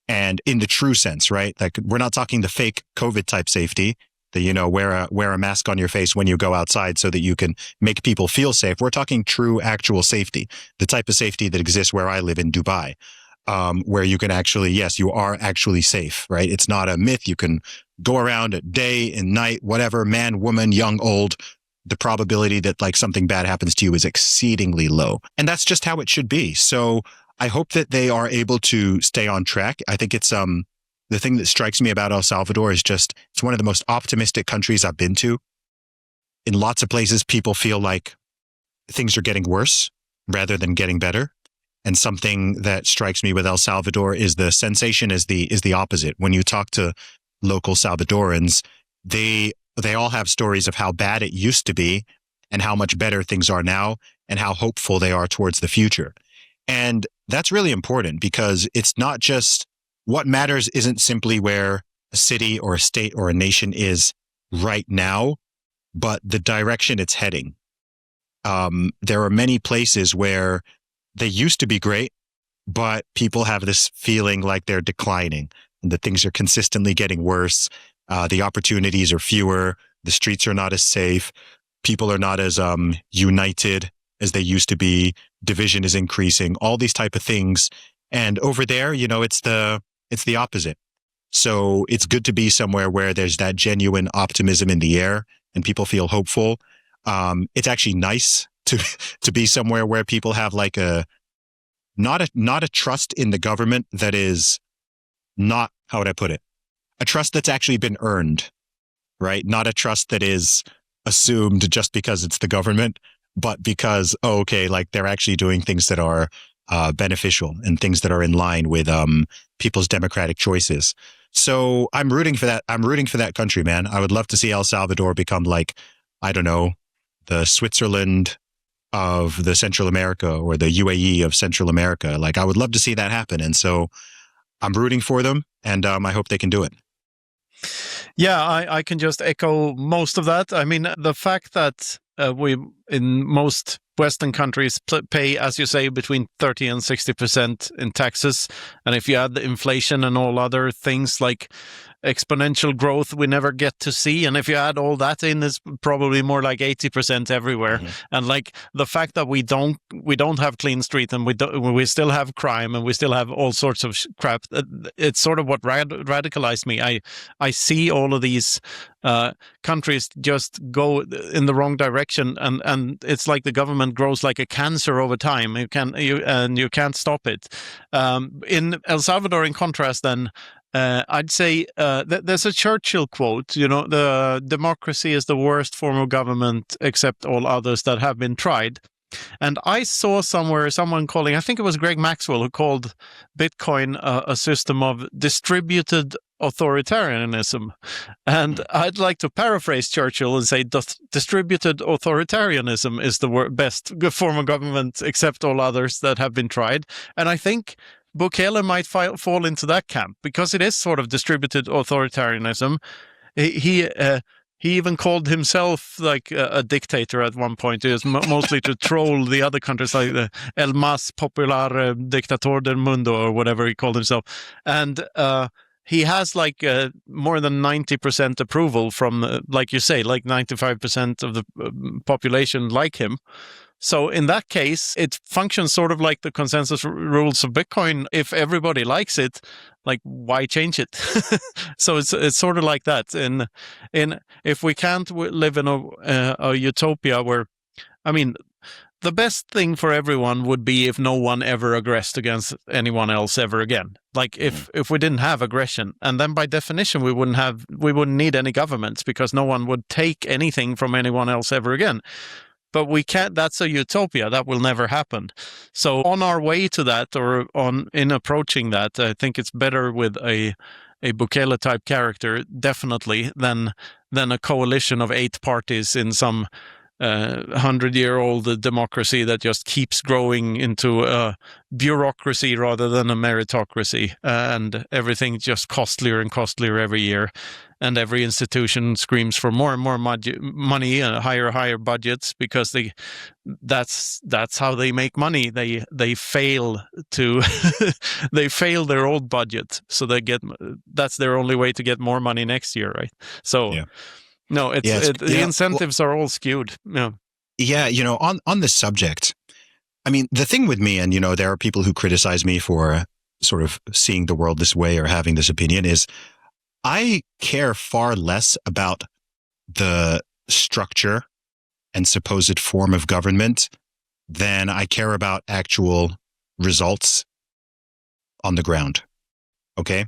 And in the true sense, right? Like, we're not talking the fake COVID type safety that, you know, wear a mask on your face when you go outside so that you can make people feel safe. We're talking true, actual safety, the type of safety that exists where I live in Dubai, where you can actually, yes, you are actually safe, right? It's not a myth. You can go around at day and night, whatever, man, woman, young, old. The probability that like something bad happens to you is exceedingly low. And that's just how it should be. So I hope that they are able to stay on track. I think it's the thing that strikes me about El Salvador is just, it's one of the most optimistic countries I've been to. In lots of places, people feel like things are getting worse rather than getting better. And something that strikes me with El Salvador is the sensation is the opposite. When you talk to local Salvadorans, they all have stories of how bad it used to be and how much better things are now and how hopeful they are towards the future. And that's really important because it's not just, what matters isn't simply where a city or a state or a nation is right now, but the direction it's heading. There are many places where they used to be great, but people have this feeling like they're declining and that things are consistently getting worse. The opportunities are fewer. The streets are not as safe. People are not as united as they used to be. Division is increasing. All these type of things. And over there, you know, it's the opposite. So it's good to be somewhere where there's that genuine optimism in the air and people feel hopeful. It's actually nice to be somewhere where people have like not a trust in the government that is not, how would I put it? A trust that's actually been earned, right? Not a trust that is assumed just because it's the government, but because, okay, like they're actually doing things that are beneficial and things that are in line with people's democratic choices. So I'm rooting for that. I'm rooting for that country, man. I would love to see El Salvador become like, I don't know, the Switzerland of the Central America or the UAE of Central America. Like, I would love to see that happen. And so I'm rooting for them, and I hope they can do it.
Yeah, I can just echo most of that. I mean, the fact that we, in most Western countries, pay, as you say, between 30 and 60% in taxes. And if you add the inflation and all other things like exponential growth we never get to see, and if you add all that in, it's probably more like 80% everywhere. Mm-hmm. And like the fact that we don't have clean streets, and we still have crime, and we still have all sorts of crap, it's sort of what radicalized me. I see all of these countries just go in the wrong direction, and it's like the government grows like a cancer over time. You can't stop it. In El Salvador, in contrast, then, I'd say there's a Churchill quote, you know, the democracy is the worst form of government except all others that have been tried. And I saw somewhere someone calling, I think it was Greg Maxwell, who called Bitcoin a system of distributed authoritarianism. And I'd like to paraphrase Churchill and say distributed authoritarianism is the best form of government except all others that have been tried. And I think Bukele might fall into that camp because it is sort of distributed authoritarianism. He even called himself like a dictator at one point. It was mostly to troll the other countries, like the El Más Popular Dictador del Mundo, or whatever he called himself. And he has like more than 90% approval from, like you say, like 95% of the population like him. So in that case, it functions sort of like the consensus rules of Bitcoin. If everybody likes it, like, why change it? So it's sort of like that. In if we can't live in a utopia where, I mean, the best thing for everyone would be if no one ever aggressed against anyone else ever again. Like if we didn't have aggression, and then by definition we wouldn't need any governments because no one would take anything from anyone else ever again. But we can't. That's a utopia. That will never happen. So on our way to that, or in approaching that, I think it's better with a Bukele type character, definitely, than than a coalition of 8 parties in some 100-year-old democracy that just keeps growing into a bureaucracy rather than a meritocracy, and everything just costlier and costlier every year, and every institution screams for more and more money and higher budgets, because that's how they make money. They fail to they fail their old budget, so that's their only way to get more money next year, right? So
Yeah.
no, the incentives are all skewed. Yeah.
Yeah, on this subject, I mean, the thing with me, and there are people who criticize me for sort of seeing the world this way or having this opinion, is I care far less about the structure and supposed form of government than I care about actual results on the ground. Okay?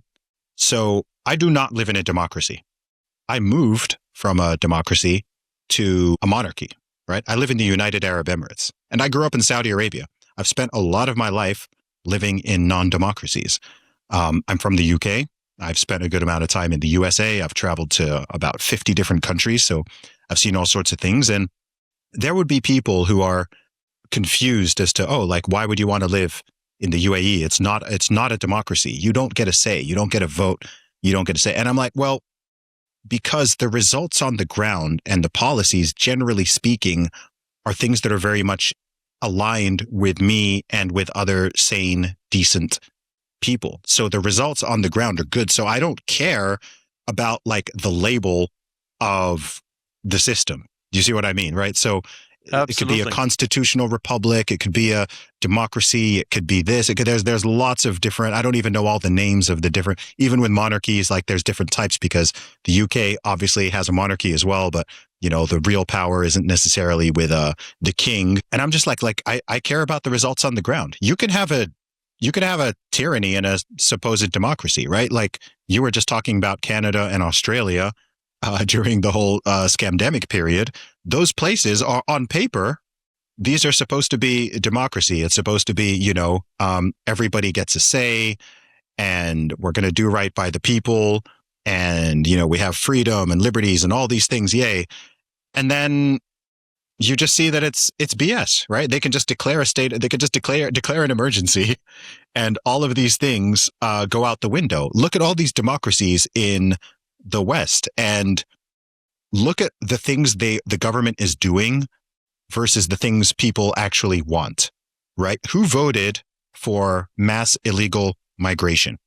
So I do not live in a democracy. I moved from a democracy to a monarchy, right? I live in the United Arab Emirates, and I grew up in Saudi Arabia. I've spent a lot of my life living in non-democracies. I'm from the UK. I've spent a good amount of time in the USA. I've traveled to about 50 different countries, so I've seen all sorts of things. And there would be people who are confused as to, why would you want to live in the UAE? It's not a democracy. You don't get a say. You don't get a vote. You don't get a say. And I'm like, well, because the results on the ground and the policies, generally speaking, are things that are very much aligned with me and with other sane, decent people. So the results on the ground are good. So I don't care about the label of the system. Do you see what I mean? Right. So
Absolutely.
It could be a constitutional republic. It could be a democracy. It could be this. There's lots of different, I don't even know all the names of the different, even with monarchies, there's different types, because the UK obviously has a monarchy as well, but the real power isn't necessarily with the king. And I'm just I care about the results on the ground. You can have a tyranny in a supposed democracy, right? You were just talking about Canada and Australia during the whole scamdemic period. Those places are, on paper, these are supposed to be democracy. It's supposed to be, everybody gets a say, and we're going to do right by the people, and we have freedom and liberties and all these things, yay. And then you just see that it's BS, right? They can just declare a state. They could just declare an emergency, and all of these things go out the window. Look at all these democracies in the West, and look at the things the government is doing versus the things people actually want, right? Who voted for mass illegal migration?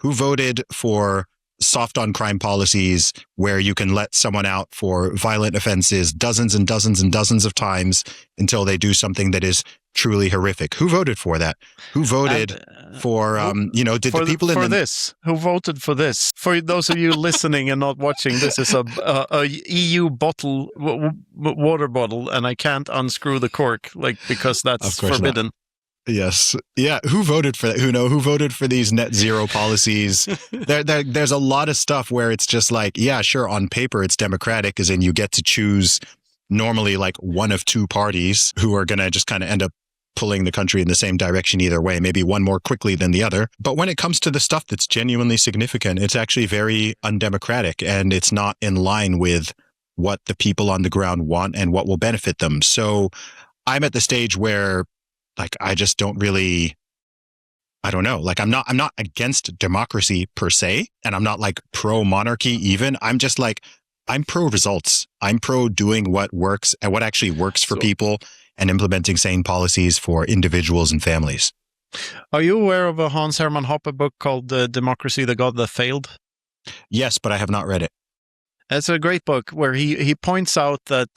Who voted for soft on crime policies where you can let someone out for violent offenses dozens and dozens and dozens of times until they do something that is truly horrific? Who voted for that? Who voted for, did the people
for this? Who voted for this? For those of you listening and not watching, this is a EU water bottle, and I can't unscrew the cork, because that's forbidden.
Not. Yes. Yeah. Who voted for that? Who voted for these net zero policies? There's a lot of stuff where it's just yeah, sure, on paper it's democratic, as in you get to choose normally one of two parties who are going to just kind of end up pulling the country in the same direction either way, maybe one more quickly than the other. But when it comes to the stuff that's genuinely significant, it's actually very undemocratic, and it's not in line with what the people on the ground want and what will benefit them. So I'm at the stage where I just don't really, I don't know. I'm not against democracy per se, and I'm not pro monarchy even. I'm just I'm pro results. I'm pro doing what works and what actually works for people, and implementing sane policies for individuals and families.
Are you aware of a Hans Hermann Hoppe book called Democracy, the God That Failed?
Yes, but I have not read it.
It's a great book where he points out that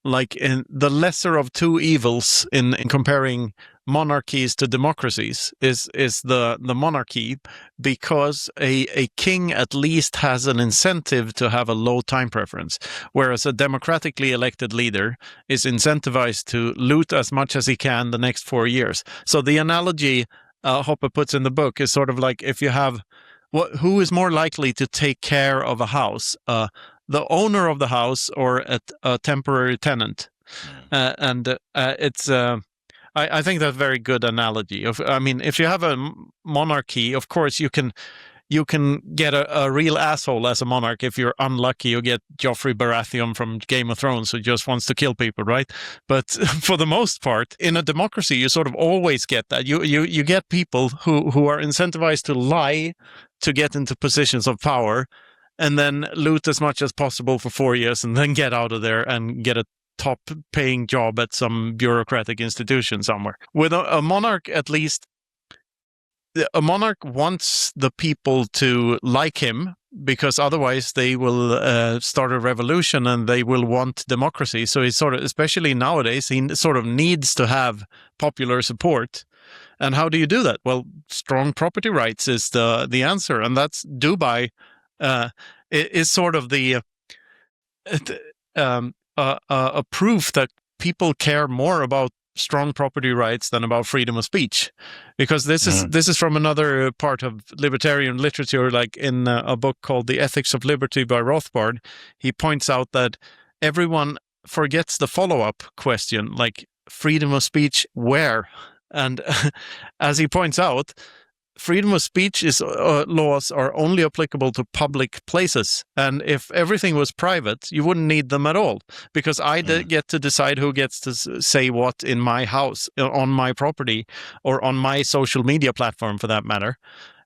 in the lesser of two evils in comparing monarchies to democracies is the monarchy, because a king at least has an incentive to have a low time preference, whereas a democratically elected leader is incentivized to loot as much as he can the next 4 years. So the analogy Hoppe puts in the book is sort of if you have who is more likely to take care of a house, the owner of the house or a temporary tenant? It's I think that's a very good analogy. If you have a monarchy, of course you can you can get a real asshole as a monarch. If you're unlucky, you get Joffrey Baratheon from Game of Thrones, who just wants to kill people, right? But for the most part, in a democracy, you sort of always get that. You get people who are incentivized to lie to get into positions of power, and then loot as much as possible for 4 years, and then get out of there and get a top-paying job at some bureaucratic institution somewhere. With a monarch, at least, a monarch wants the people to like him, because otherwise they will start a revolution and they will want democracy. So he's sort of, especially nowadays, he sort of needs to have popular support. And how do you do that? Well, strong property rights is the answer, and that's Dubai is sort of a proof that people care more about strong property rights than about freedom of speech, because this is from another part of libertarian literature, like in a book called The Ethics of Liberty by Rothbard. He points out that everyone forgets the follow-up question, like freedom of speech where? And as he points out, freedom of speech laws are only applicable to public places. And if everything was private, you wouldn't need them at all, because I get to decide who gets to say what in my house, on my property, or on my social media platform, for that matter.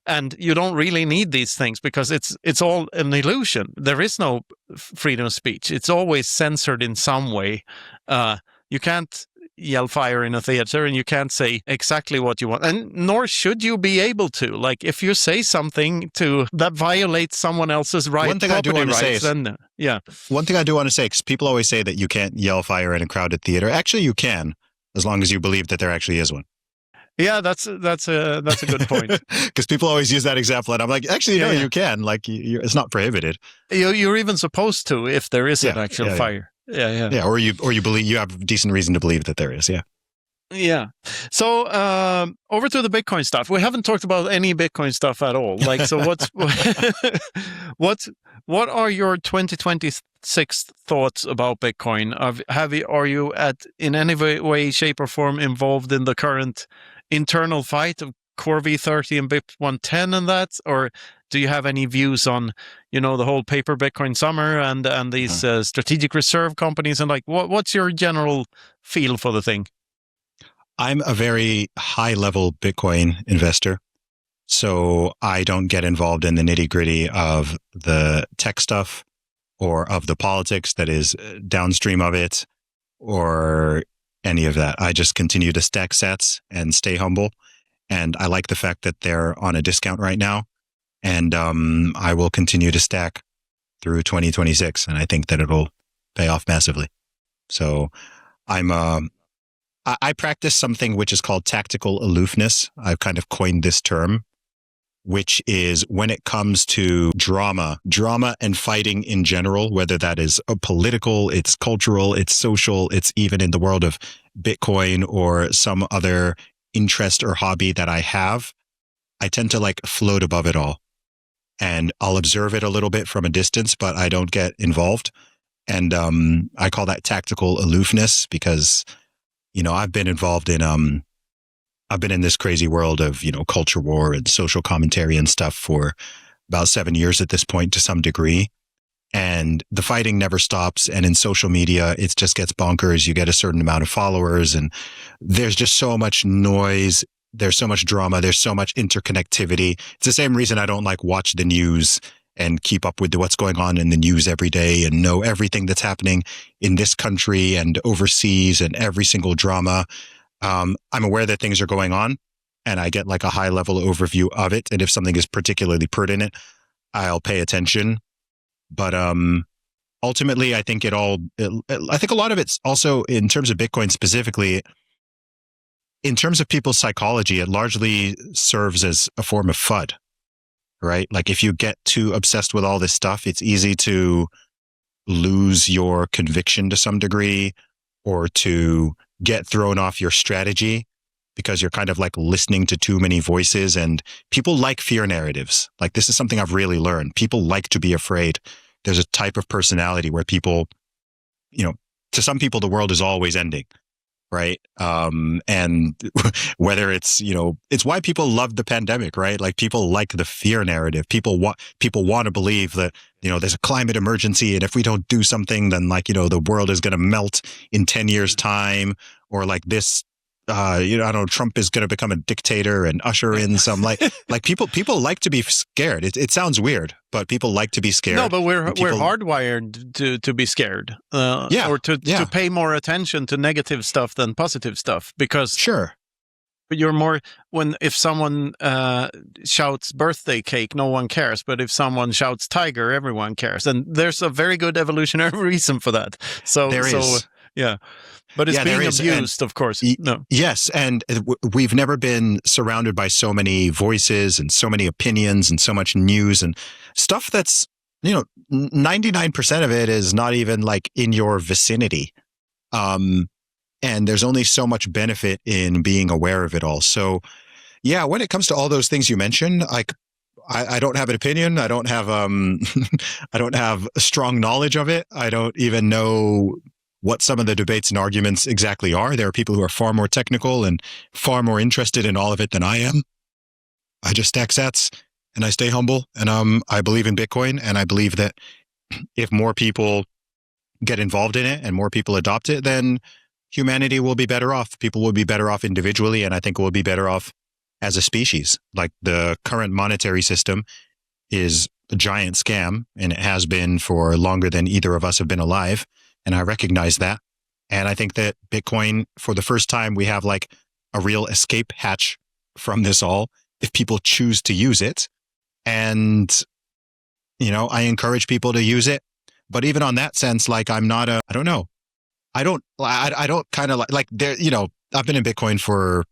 And you don't really need these things, because it's all an illusion. There is no freedom of speech. It's always censored in some way. You can't yell fire in a theater, and you can't say exactly what you want, and nor should you be able to. Like, if you say something that violates someone else's right,
one thing I do want to say is, one thing I do want to say, because people always say that you can't yell fire in a crowded theater. Actually, you can, as long as you believe that there actually is one.
Yeah, that's a good point.
Because people always use that example, and I'm like, actually, no, you can. Like, it's not prohibited.
You're even supposed to, if there is an actual fire. Yeah.
Or you believe, you have decent reason to believe that there is.
Yeah. So over to the Bitcoin stuff. We haven't talked about any Bitcoin stuff at all. Like, so what are your 2026 thoughts about Bitcoin? Are you in any way, shape, or form involved in the current internal fight of Core V30 and BIP 110 and that, or do you have any views on, the whole paper Bitcoin summer and these strategic reserve companies, and like what's your general feel for the thing?
I'm a very high level Bitcoin investor, so I don't get involved in the nitty gritty of the tech stuff or of the politics that is downstream of it or any of that. I just continue to stack sats and stay humble. And I like the fact that they're on a discount right now. And I will continue to stack through 2026. And I think that it'll pay off massively. So I practice something which is called tactical aloofness. I've kind of coined this term, which is when it comes to drama and fighting in general, whether that is political, it's cultural, it's social, it's even in the world of Bitcoin or some other interest or hobby that I have, I tend to like float above it all. And I'll observe it a little bit from a distance, but I don't get involved. And I call that tactical aloofness because, I've been involved in, I've been in this crazy world of, culture war and social commentary and stuff for about 7 years at this point to some degree. And the fighting never stops. And in social media, it just gets bonkers. You get a certain amount of followers and there's just so much noise. There's so much drama. There's so much interconnectivity. It's the same reason I don't like watch the news and keep up with what's going on in the news every day and know everything that's happening in this country and overseas and every single drama. I'm aware that things are going on and I get like a high level overview of it. And if something is particularly pertinent, I'll pay attention. But ultimately, I think I think a lot of it's also in terms of Bitcoin specifically, in terms of people's psychology, it largely serves as a form of FUD, right? Like if you get too obsessed with all this stuff, it's easy to lose your conviction to some degree or to get thrown off your strategy because you're kind of like listening to too many voices. And people like fear narratives. Like this is something I've really learned. People like to be afraid. There's a type of personality where people, to some people, the world is always ending. right? And whether it's, it's why people love the pandemic, right? Like people like the fear narrative. People want to believe that, there's a climate emergency. And if we don't do something, then like, the world is going to melt in 10 years time, or like this, I don't know, Trump is going to become a dictator and usher in some like people like to be scared. It sounds weird, but people like to be scared.
No, but we're hardwired to be scared, or to pay more attention to negative stuff than positive stuff, because
sure,
you're more if someone shouts birthday cake, no one cares, but if someone shouts tiger, everyone cares, and there's a very good evolutionary reason for that. So
there is.
Yeah. But it's being abused, of course. No.
Yes, and we've never been surrounded by so many voices and so many opinions and so much news and stuff that's, 99% of it is not even like in your vicinity. And there's only so much benefit in being aware of it all. So, yeah, when it comes to all those things you mentioned, like I don't have an opinion. I don't have I don't have a strong knowledge of it. I don't even know what some of the debates and arguments exactly are. There are people who are far more technical and far more interested in all of it than I am. I just stack sats and I stay humble, and I believe in Bitcoin, and I believe that if more people get involved in it and more people adopt it, then humanity will be better off. People will be better off individually, and I think we'll be better off as a species. Like the current monetary system is a giant scam, and it has been for longer than either of us have been alive. And I recognize that. And I think that Bitcoin, for the first time, we have like a real escape hatch from this all if people choose to use it. And, I encourage people to use it. But even on that sense, like I don't know. I don't kind of like there, I've been in Bitcoin for,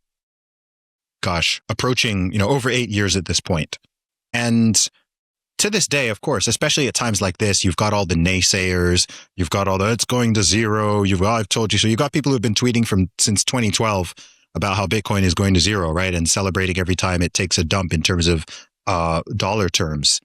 approaching, over 8 years at this point. And to this day, of course, especially at times like this, you've got all the naysayers, you've got all the it's going to zero, I've told you so. You've got people who've been tweeting since 2012 about how Bitcoin is going to zero, right? And celebrating every time it takes a dump in terms of dollar terms.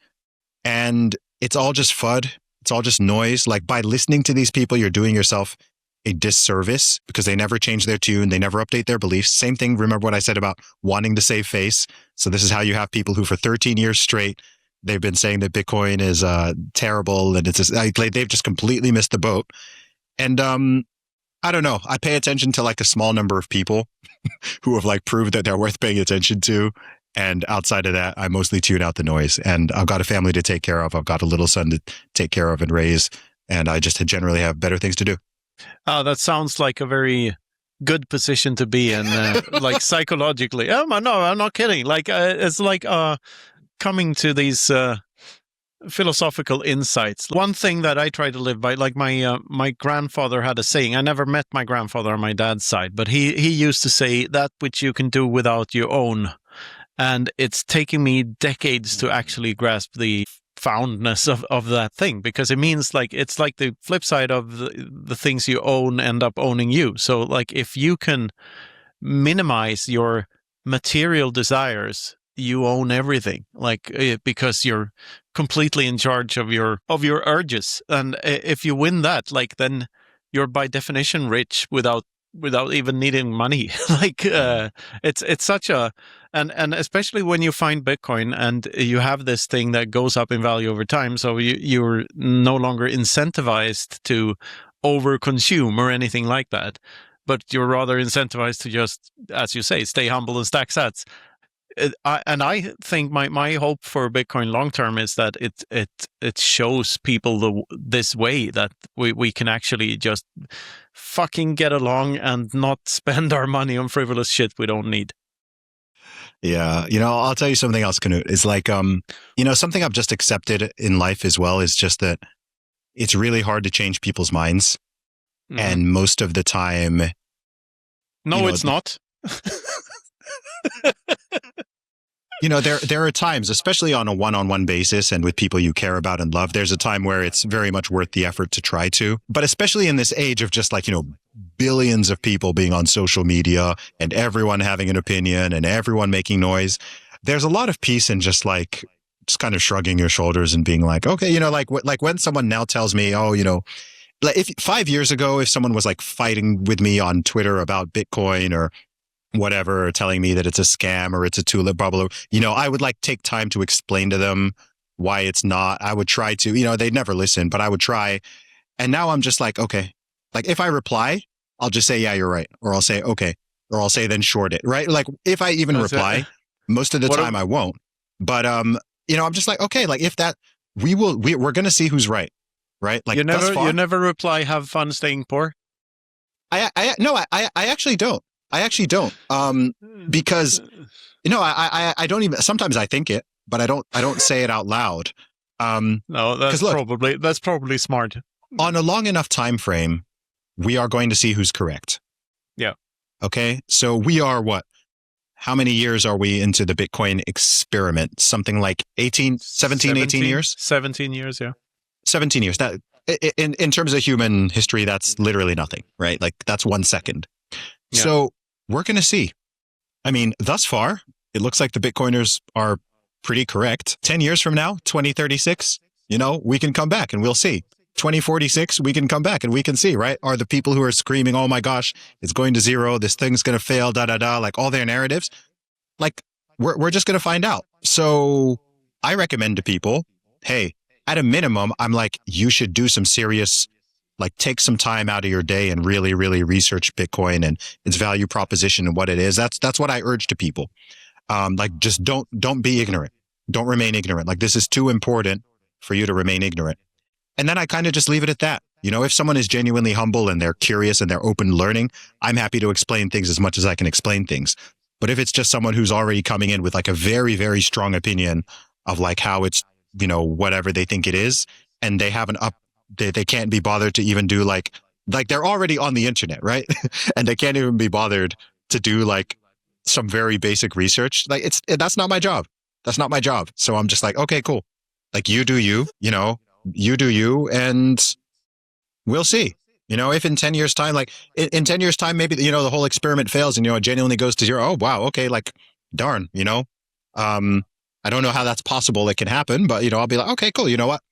And it's all just FUD. It's all just noise. Like by listening to these people, you're doing yourself a disservice because they never change their tune. They never update their beliefs. Same thing. Remember what I said about wanting to save face. So this is how you have people who for 13 years straight, they've been saying that Bitcoin is terrible and it's they've just completely missed the boat. And I don't know. I pay attention to like a small number of people who have like proved that they're worth paying attention to. And outside of that, I mostly tune out the noise. And I've got a family to take care of. I've got a little son to take care of and raise. And I just generally have better things to do.
Oh, that sounds like a very good position to be in, like psychologically. No, I'm not kidding. Like it's like coming to these philosophical insights. One thing that I try to live by, like my grandfather had a saying. I never met my grandfather on my dad's side, but he used to say, that which you can do without you own. And it's taking me decades to actually grasp the foundness of that thing, because it means like it's like the flip side of the things you own end up owning you. So like if you can minimize your material desires, you own everything, like because you're completely in charge of your urges. And if you win that, like then you're by definition rich without even needing money. Like it's such a and especially when you find Bitcoin and you have this thing that goes up in value over time, so you're no longer incentivized to overconsume or anything like that, but you're rather incentivized to just, as you say, stay humble and stack sats. I think my hope for Bitcoin long term is that it shows people this way that we can actually just fucking get along and not spend our money on frivolous shit we don't need.
Yeah, I'll tell you something else, Knut. It's like something I've just accepted in life as well is just that it's really hard to change people's minds, and most of the time,
it's not.
There are times, especially on a one-on-one basis and with people you care about and love, there's a time where it's very much worth the effort to try to. But especially in this age of just like, billions of people being on social media and everyone having an opinion and everyone making noise, there's a lot of peace in just kind of shrugging your shoulders and being like, okay, like when someone now tells me, like if 5 years ago, if someone was like fighting with me on Twitter about Bitcoin or whatever, or telling me that it's a scam or it's a tulip, blah, blah, blah, I would like take time to explain to them why it's not. I would try to, they'd never listen, but I would try. And now I'm just like, okay, like if I reply, I'll just say, yeah, you're right. Or I'll say, okay. Or I'll say, then short it, right? Like if I even reply, most of the time I won't. But, I'm just like, okay, like if that, we're going to see who's right. Right? Like
you never reply, have fun staying poor.
I actually don't. I actually don't. Because, I don't even, sometimes I think it, but I don't say it out loud.
No, that's probably smart.
On a long enough time frame, we are going to see who's correct.
Yeah.
Okay. So we are how many years are we into the Bitcoin experiment? Something like 18 years?
17 years, yeah.
17 years. That in terms of human history, that's literally nothing, right? Like that's 1 second. Yeah. So we're going to see. I mean, thus far, it looks like the Bitcoiners are pretty correct. 10 years from now, 2036, we can come back and we'll see. 2046, we can come back and we can see, right? Are the people who are screaming, oh my gosh, it's going to zero, this thing's going to fail, like all their narratives, like we're just going to find out. So I recommend to people, hey, at a minimum, I'm like, you should do some serious, like take some time out of your day and really, really research Bitcoin and its value proposition and what it is. That's what I urge to people. Like just don't be ignorant. Don't remain ignorant. Like this is too important for you to remain ignorant. And then I kind of just leave it at that. If someone is genuinely humble and they're curious and they're open to learning, I'm happy to explain things as much as I can explain things. But if it's just someone who's already coming in with like a very, very strong opinion of like how it's, whatever they think it is, and they haven't they can't be bothered to even do like they're already on the internet, right? And they can't even be bothered to do like some very basic research. Like that's not my job. That's not my job. So I'm just like, okay, cool. Like you do you, you do you, and we'll see. If in 10 years time, like in 10 years time, maybe, the whole experiment fails and, it genuinely goes to zero. Oh, wow. Okay. Like darn, I don't know how that's possible. It can happen, but, I'll be like, okay, cool. You know what?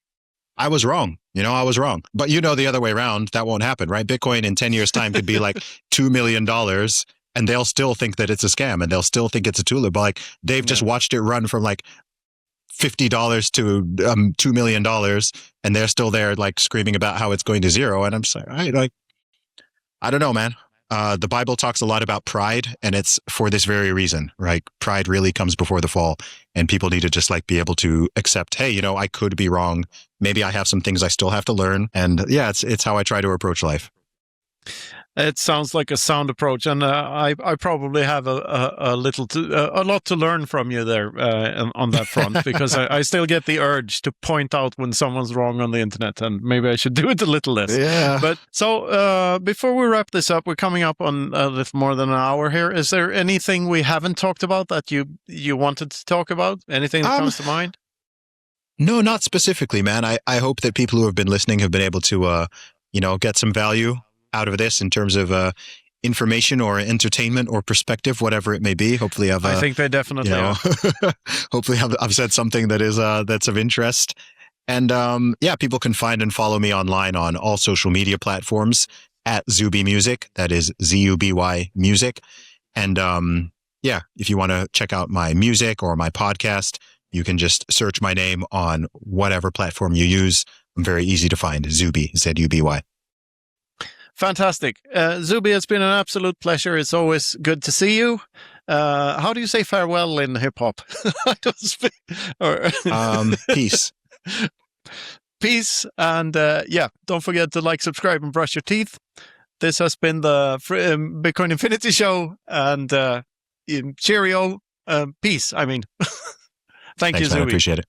I was wrong. I was wrong. But the other way around, that won't happen, right? Bitcoin in 10 years time could be like $2 million and they'll still think that it's a scam and they'll still think it's a tulip. But like they've just watched it run from like $50 to $2 million and they're still there like screaming about how it's going to zero. And I'm just like, all right, like, I don't know, man. The Bible talks a lot about pride, and it's for this very reason, right? Pride really comes before the fall, and people need to just like be able to accept, hey, I could be wrong. Maybe I have some things I still have to learn. And yeah, it's how I try to approach life.
It sounds like a sound approach, and I probably have a lot to learn from you there on that front, because I still get the urge to point out when someone's wrong on the internet, and maybe I should do it a little less.
Yeah.
But so before we wrap this up, we're coming up on a little more than an hour here. Is there anything we haven't talked about that you wanted to talk about? Anything that comes to mind?
No, not specifically, man. I hope that people who have been listening have been able to get some value out of this in terms of information or entertainment or perspective, whatever it may be. Hopefully I
think they definitely are.
Hopefully I've said something that is that's of interest. And people can find and follow me online on all social media platforms at Zuby Music. That is ZUBY Music. And if you want to check out my music or my podcast, you can just search my name on whatever platform you use. I'm very easy to find. Zuby, ZUBY.
Fantastic. Zuby, it's been an absolute pleasure. It's always good to see you. How do you say farewell in hip hop?
Peace.
Peace. And don't forget to like, subscribe, and brush your teeth. This has been the Bitcoin Infinity Show, and cheerio. Peace. I mean, thanks, you, Zuby.
Man, I appreciate it.